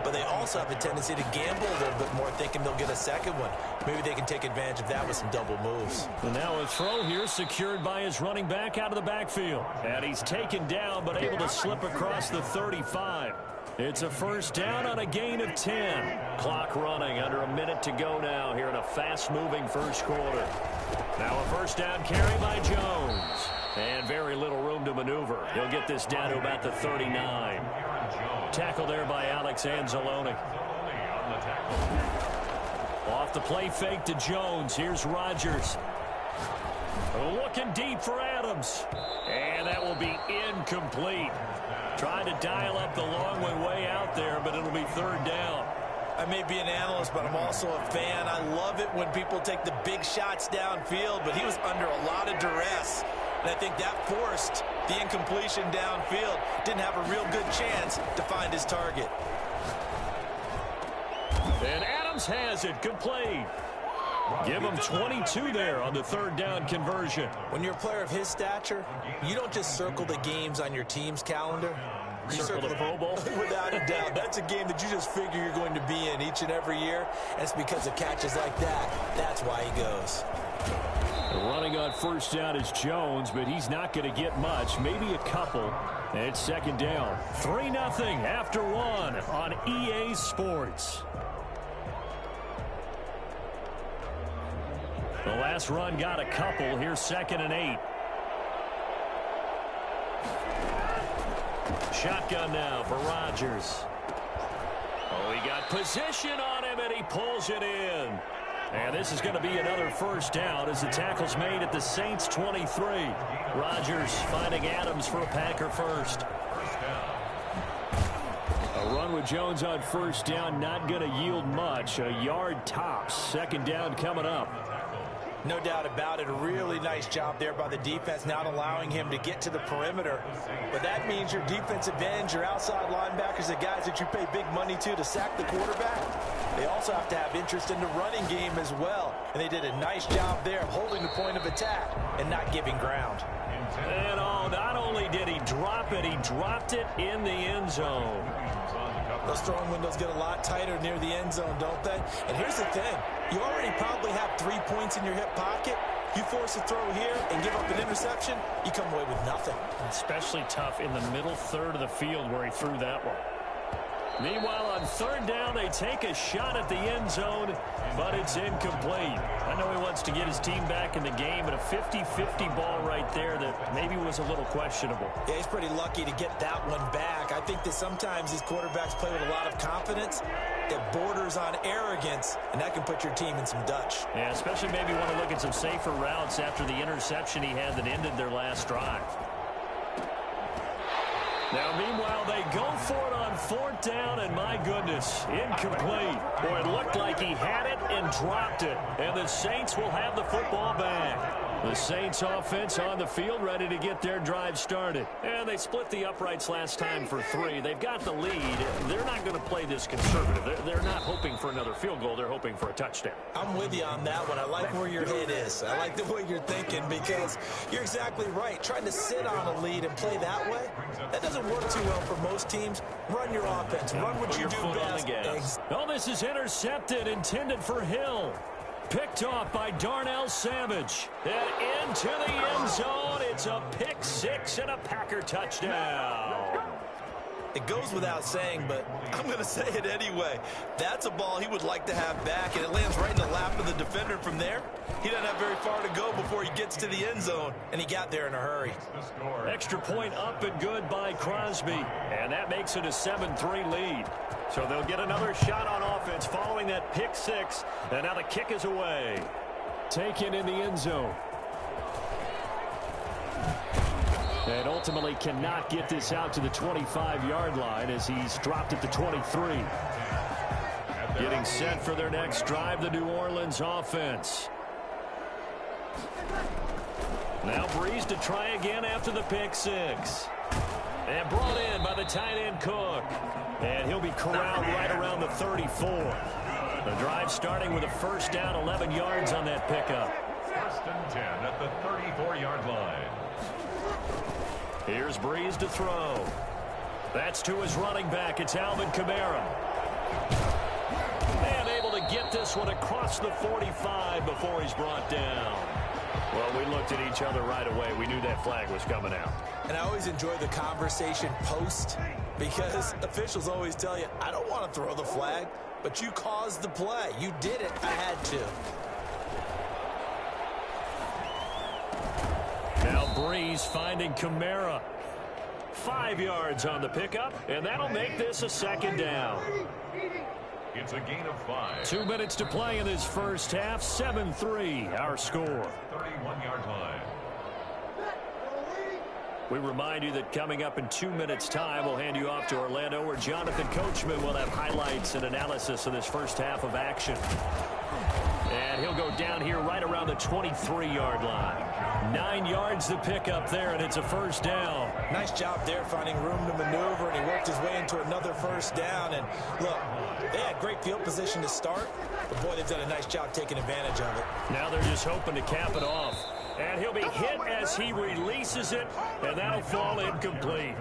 But they also have a tendency to gamble a little bit more, thinking they'll get a second one. Maybe they can take advantage of that with some double moves. And now a throw here secured by his running back out of the backfield. And he's taken down but able to slip across the 35. It's a first down on a gain of 10. Clock running, under a minute to go now here in a fast-moving first quarter. Now a first down carry by Jones. And very little room to maneuver. He'll get this down to about the 39. Tackle there by Alex Anzalone. Off the play fake to Jones. Here's Rodgers. Looking deep for Adams. And that will be incomplete. Trying to dial up the long way out there, but it'll be third down. I may be an analyst, but I'm also a fan. I love it when people take the big shots downfield, but he was under a lot of duress. And I think that forced the incompletion downfield. Didn't have a real good chance to find his target. And Adams has it complete. Give him 22 there on the third down conversion. When you're a player of his stature, you don't just circle the games on your team's calendar. You circle the Pro Bowl? Without a doubt. That's a game that you just figure you're going to be in each and every year. And it's because of catches like that. That's why he goes. Running on first down is Jones, but he's not going to get much, maybe a couple. And it's second down. 3-0 after one on EA Sports. The last run got a couple. Here's 2nd and 8. Shotgun now for Rodgers. Oh, he got position on him, and he pulls it in. And this is going to be another first down as the tackle's made at the Saints 23. Rodgers finding Adams for a Packer first. A run with Jones on first down, not going to yield much. A yard tops. Second down coming up. No doubt about it. A really nice job there by the defense, not allowing him to get to the perimeter. But that means your defensive ends, your outside linebackers, the guys that you pay big money to sack the quarterback, they also have to have interest in the running game as well. And they did a nice job there of holding the point of attack and not giving ground. And not only did he drop it, he dropped it in the end zone. Those throwing windows get a lot tighter near the end zone, don't they? And here's the thing. You already probably have 3 points in your hip pocket. You force a throw here and give up an interception, you come away with nothing. Especially tough in the middle third of the field where he threw that one. Meanwhile, on third down, they take a shot at the end zone, but it's incomplete. I know he wants to get his team back in the game, but a 50-50 ball right there that maybe was a little questionable. Yeah, he's pretty lucky to get that one back. I think that sometimes these quarterbacks play with a lot of confidence that borders on arrogance, and that can put your team in some Dutch. Yeah, especially maybe want to look at some safer routes after the interception he had that ended their last drive. Now, meanwhile, they go for it on 4th down, and my goodness, incomplete. Boy, it looked like he had it and dropped it, and the Saints will have the football back. The Saints offense on the field ready to get their drive started. And they split the uprights last time for 3. They've got the lead. They're not going to play this conservative. They're not hoping for another field goal. They're hoping for a touchdown. I'm with you on that one. I like where your head is. I like the way you're thinking because you're exactly right. Trying to sit on a lead and play that way, that doesn't work too well for most teams. Run your offense. Run what you do best. Oh, this is intercepted, intended for Hill. Picked off by Darnell Savage. And into the end zone. It's a pick 6 and a Packer touchdown. It goes without saying, but I'm going to say it anyway. That's a ball he would like to have back, and it lands right in the lap of the defender from there. He doesn't have very far to go before he gets to the end zone, and he got there in a hurry. Extra point up and good by Crosby, and that makes it a 7-3 lead. So they'll get another shot on offense following that pick 6, and now the kick is away. Taken in the end zone. And ultimately cannot get this out to the 25-yard line as he's dropped at the 23. Getting set for their next drive, the New Orleans offense. Now Breeze to try again after the pick 6. And brought in by the tight end Cook. And he'll be corralled right around the 34. The drive starting with a first down, 11 yards on that pickup. 1st and 10 at the 34-yard line. Here's Breeze to throw. That's to his running back. It's Alvin Kamara. And able to get this one across the 45 before he's brought down. Well, we looked at each other right away. We knew that flag was coming out. And I always enjoy the conversation post because officials always tell you, I don't want to throw the flag, but you caused the play. You did it. I had to. Now Breeze finding Kamara. 5 yards on the pickup, and that'll make this a 2nd down. It's a gain of 5. 2 minutes to play in this first half. 7-3, our score. 31-yard line. We remind you that coming up in 2 minutes' time, we'll hand you off to Orlando, where Jonathan Coachman will have highlights and analysis of this first half of action. And he'll go down here right around the 23-yard line. 9 yards to pick up there, and it's a first down. Nice job there finding room to maneuver, and he worked his way into another first down. And look, they had great field position to start, but boy, they've done a nice job taking advantage of it. Now they're just hoping to cap it off. And he'll be hit as he releases it, and that'll fall incomplete.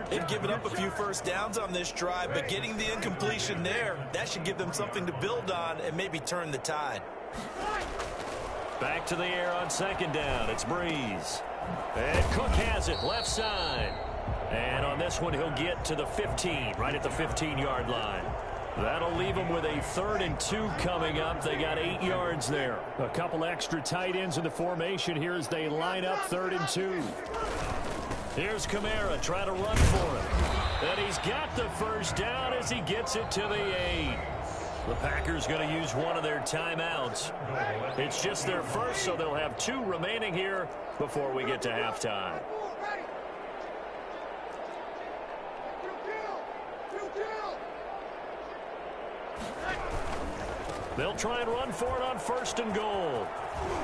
They've given up a few first downs on this drive, but getting the incompletion there, that should give them something to build on and maybe turn the tide. Back to the air on 2nd down. It's Breeze. And Cook has it left side. And on this one, he'll get to the 15, right at the 15-yard line. That'll leave them with a 3rd and 2 coming up. They got 8 yards there. A couple extra tight ends in the formation here as they line up 3rd and 2. Here's Kamara trying to run for it. And he's got the first down as he gets it to the 8. The Packers going to use one of their timeouts. It's just their first, so they'll have 2 remaining here before we get to halftime. They'll try and run for it on 1st and goal.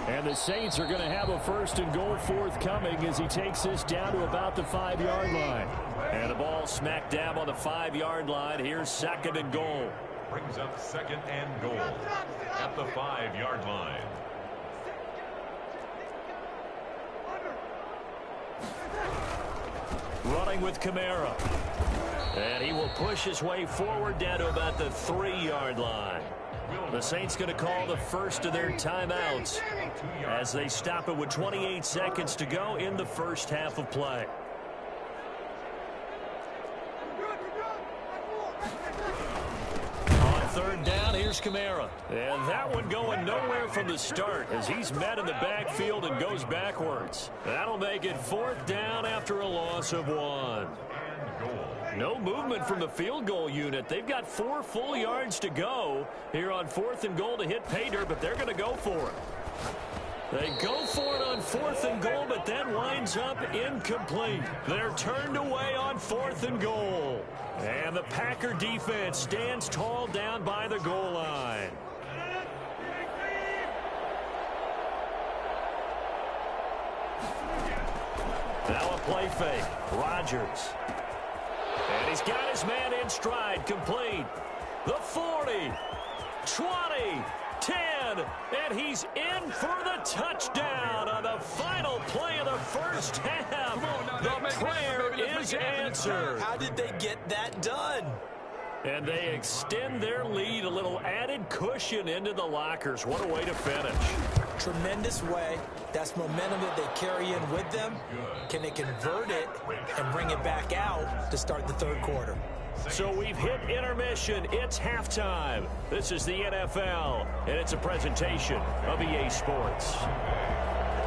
And the Saints are going to have a 1st and goal forthcoming as he takes this down to about the 5-yard line. And the ball smack dab on the 5-yard line. Here's 2nd and goal. Brings up 2nd and goal at the 5-yard line. Running with Kamara. And he will push his way forward down to about the 3-yard line. The Saints going to call the first of their timeouts as they stop it with 28 seconds to go in the first half of play. On 3rd down, here's Kamara. And that one going nowhere from the start as he's met in the backfield and goes backwards. That'll make it 4th down after a loss of 1. No movement from the field goal unit. They've got 4 full yards to go here on 4th and goal to hit pay dirt, but they're going to go for it. They go for it on 4th and goal, but that winds up incomplete. They're turned away on 4th and goal. And the Packer defense stands tall down by the goal line. Now a play fake. Rodgers. And he's got his man in stride, complete. The 40, 20, 10, and he's in for the touchdown on the final play of the first half. The prayer is answered. How did they get that done? And they extend their lead, a little added cushion into the lockers. What a way to finish. Tremendous way. That's momentum that they carry in with them. Can they convert it and bring it back out to start the third quarter? So we've hit intermission. It's halftime. This is the NFL, and it's a presentation of EA Sports.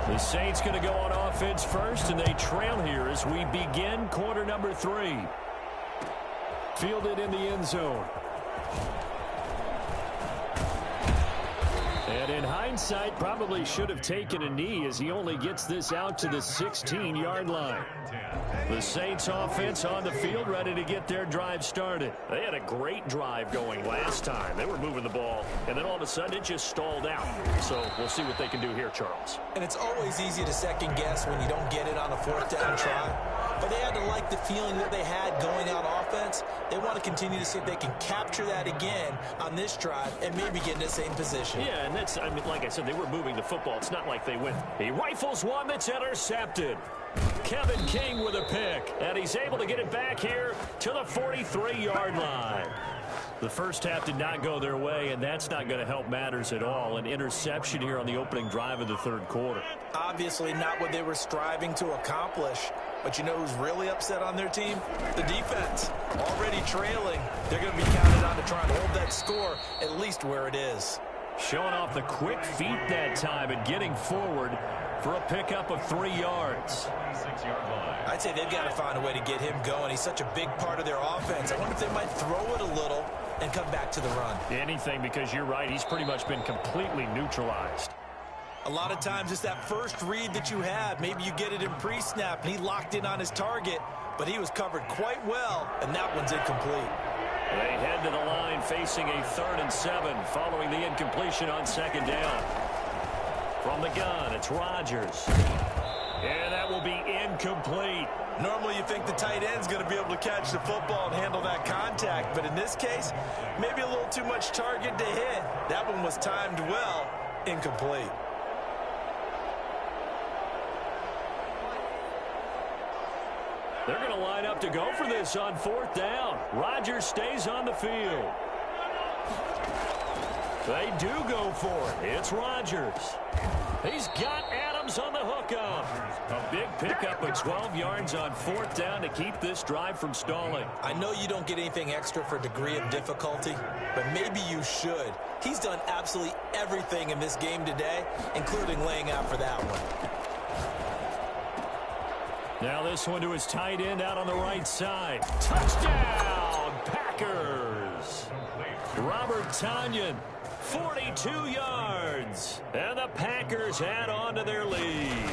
The Saints going to go on offense first, and they trail here as we begin quarter number 3. Fielded in the end zone. And in hindsight, probably should have taken a knee as he only gets this out to the 16-yard line. The Saints offense on the field, ready to get their drive started. They had a great drive going last time. They were moving the ball, and then all of a sudden it just stalled out. So we'll see what they can do here, Charles. And it's always easy to second guess when you don't get it on a 4th down try. But they had to like the feeling that they had going out offense. They want to continue to see if they can capture that again on this drive and maybe get in the same position. Yeah, and that's, I mean, like I said, they were moving the football. It's not like they went. He rifles one that's intercepted. Kevin King with a pick, and he's able to get it back here to the 43-yard line. The first half did not go their way, and that's not going to help matters at all. An interception here on the opening drive of the third quarter. Obviously not what they were striving to accomplish. But you know who's really upset on their team? The defense. Already trailing. They're going to be counted on to try and hold that score at least where it is. Showing off the quick feet that time and getting forward for a pickup of 3 yards. I'd say they've got to find a way to get him going. He's such a big part of their offense. I wonder if they might throw it a little and come back to the run. Anything, because you're right. He's pretty much been completely neutralized. A lot of times it's that first read that you have. Maybe you get it in pre-snap, and he locked in on his target, but he was covered quite well, and that one's incomplete. They head to the line facing a 3rd and 7 following the incompletion on 2nd down. From the gun, it's Rodgers. And that will be incomplete. Normally you think the tight end's going to be able to catch the football and handle that contact, but in this case, maybe a little too much target to hit. That one was timed well, incomplete. They're going to line up to go for this on 4th down. Rodgers stays on the field. They do go for it. It's Rodgers. He's got Adams on the hookup. A big pickup of 12 yards on 4th down to keep this drive from stalling. I know you don't get anything extra for degree of difficulty, but maybe you should. He's done absolutely everything in this game today, including laying out for that one. Now this one to his tight end out on the right side. Touchdown, Packers. Robert Tonyan, 42 yards. And the Packers add on to their lead.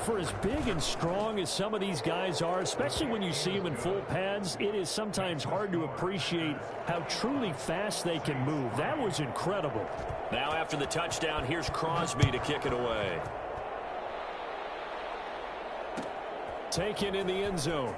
For as big and strong as some of these guys are, especially when you see them in full pads, it is sometimes hard to appreciate how truly fast they can move. That was incredible. Now after the touchdown, here's Crosby to kick it away. Taken in the end zone.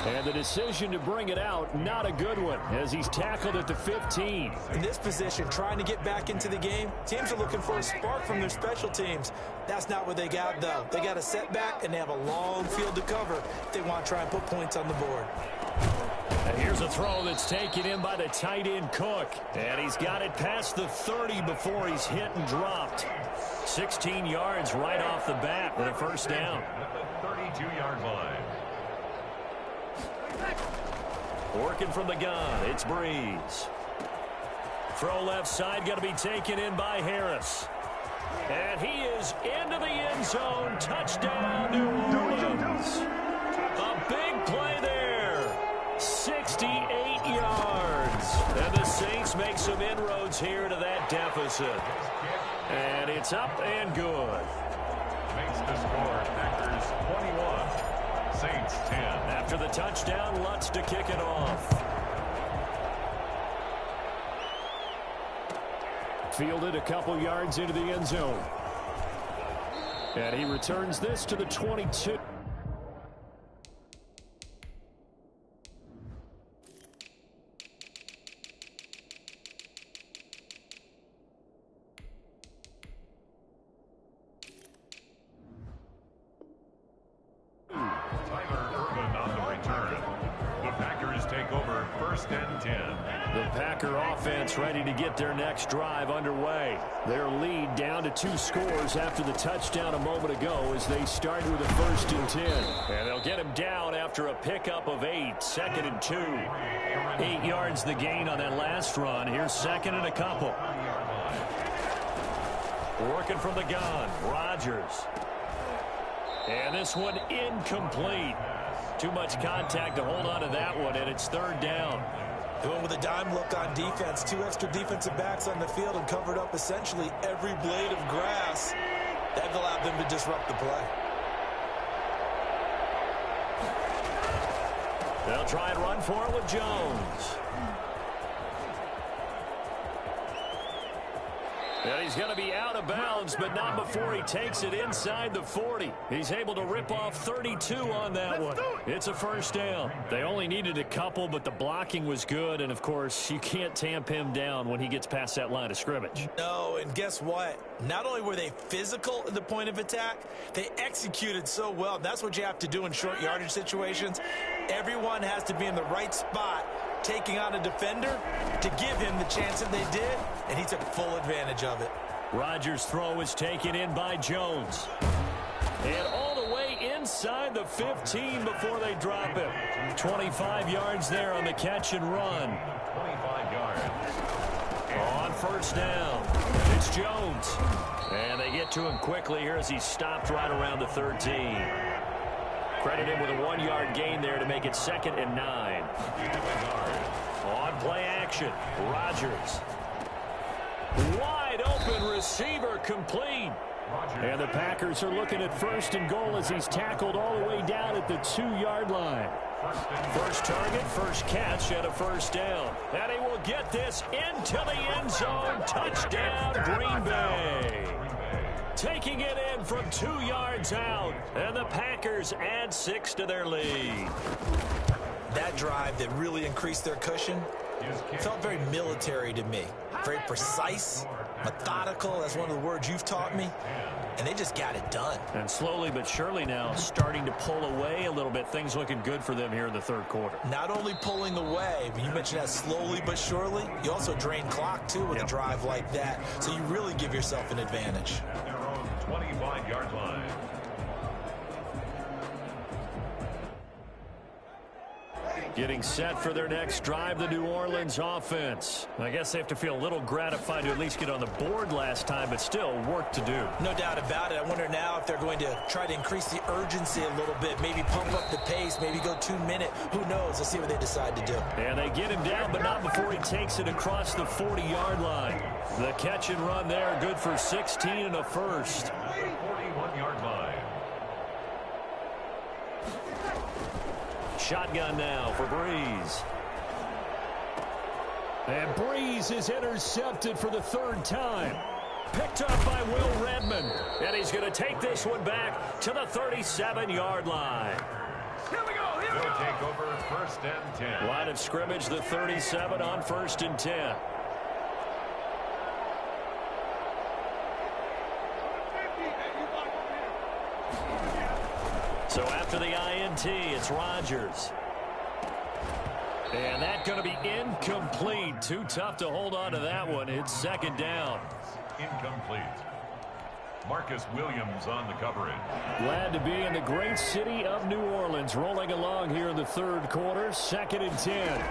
And the decision to bring it out, not a good one, as he's tackled at the 15. In this position, trying to get back into the game, teams are looking for a spark from their special teams. That's not what they got, though. They got a setback, and they have a long field to cover if they want to try and put points on the board. And here's a throw that's taken in by the tight end Cook. And he's got it past the 30 before he's hit and dropped. 16 yards right off the bat with a first down. At the 32-yard line. Working from the gun, it's Breeze. Throw left side, got to be taken in by Harris. And he is into the end zone. Touchdown, New Orleans. A big play there. 68 yards. And the Saints make some inroads here to that deficit. And it's up and good. Makes the score Packers 21, Saints 10. After the touchdown, Lutz to kick it off. Fielded a couple yards into the end zone. And he returns this to the 22. Ready to get their next drive underway. Their lead down to 2 scores after the touchdown a moment ago as they start with a 1st and 10. And they'll get him down after a pickup of 8, 2nd and 2. 8 yards the gain on that last run. Here's 2nd and a couple. Working from the gun, Rodgers. And this one incomplete. Too much contact to hold on to that one, and it's 3rd down. Going with a dime look on defense. 2 extra defensive backs on the field and covered up essentially every blade of grass. That allowed them to disrupt the play. They'll try and run for it with Jones. And he's going to be out of bounds, but not before he takes it inside the 40. He's able to rip off 32 on that one. It's a 1st down. They only needed a couple, but the blocking was good. And, of course, you can't tamp him down when he gets past that line of scrimmage. No, and guess what? Not only were they physical at the point of attack, they executed so well. That's what you have to do in short yardage situations. Everyone has to be in the right spot, taking on a defender to give him the chance that they did, and he took full advantage of it. Rodgers' throw is taken in by Jones. And all the way inside the 15 before they drop him. 25 yards there on the catch and run. 25 yards. On 1st down, it's Jones. And they get to him quickly here as he's stopped right around the 13. Credit him with a 1-yard gain there to make it 2nd and 9. On play action, Rodgers. Wide open receiver complete. And the Packers are looking at 1st and goal as he's tackled all the way down at the 2-yard line. First target, first catch, and a 1st down. And he will get this into the end zone. Touchdown, Green Bay. Taking it in from 2 yards out. And the Packers add 6 to their lead. That drive that really increased their cushion felt very military to me. Very precise, methodical. That's one of the words you've taught me. And they just got it done. And slowly but surely now starting to pull away a little bit. Things looking good for them here in the 3rd quarter. Not only pulling away, but you mentioned that slowly but surely. You also drain clock, too, with a drive like that. So you really give yourself an advantage. Their own 25-yard line. Getting set for their next drive, the New Orleans offense. I guess they have to feel a little gratified to at least get on the board last time, but still work to do. No doubt about it. I wonder now if they're going to try to increase the urgency a little bit, maybe pump up the pace, maybe go 2-minute. Who knows? Let's see what they decide to do. And they get him down, but not before he takes it across the 40-yard line. The catch and run there, good for 16 and a 1st. 41-yard line. Shotgun now for Breeze. And Breeze is intercepted for the 3rd time. Picked up by Will Redmond. And he's going to take this one back to the 37-yard line. Here we go, here we They'll go. take over 1st and 10. Line of scrimmage, the 37 on 1st and 10. So after the INT, it's Rodgers. And that's going to be incomplete. Too tough to hold on to that one. It's 2nd down. Incomplete. Marcus Williams on the coverage. Glad to be in the great city of New Orleans. Rolling along here in the 3rd quarter. 2nd and 10.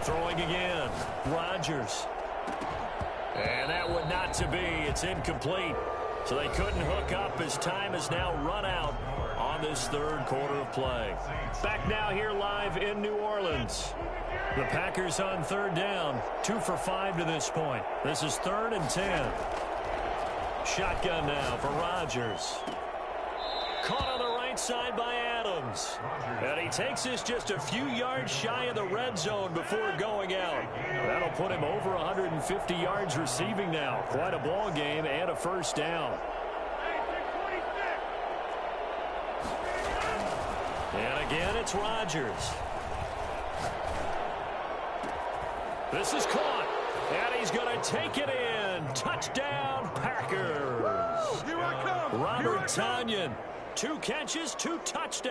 Throwing again. Rodgers. And that one not to be. It's incomplete. So they couldn't hook up as time is now run out on on this third quarter of play. Back now here live in New Orleans. The Packers on third down. 2 for 5 to this point. This is 3rd and 10. Shotgun now for Rodgers. Caught on the right side by Adams. And he takes this just a few yards shy of the red zone before going out. That'll put him over 150 yards receiving now. Quite a ball game and a first down. And again, it's Rodgers. This is caught. And he's going to take it in. Touchdown, Packers. Here I come. Robert Tonyan. 2 catches, 2 touchdowns.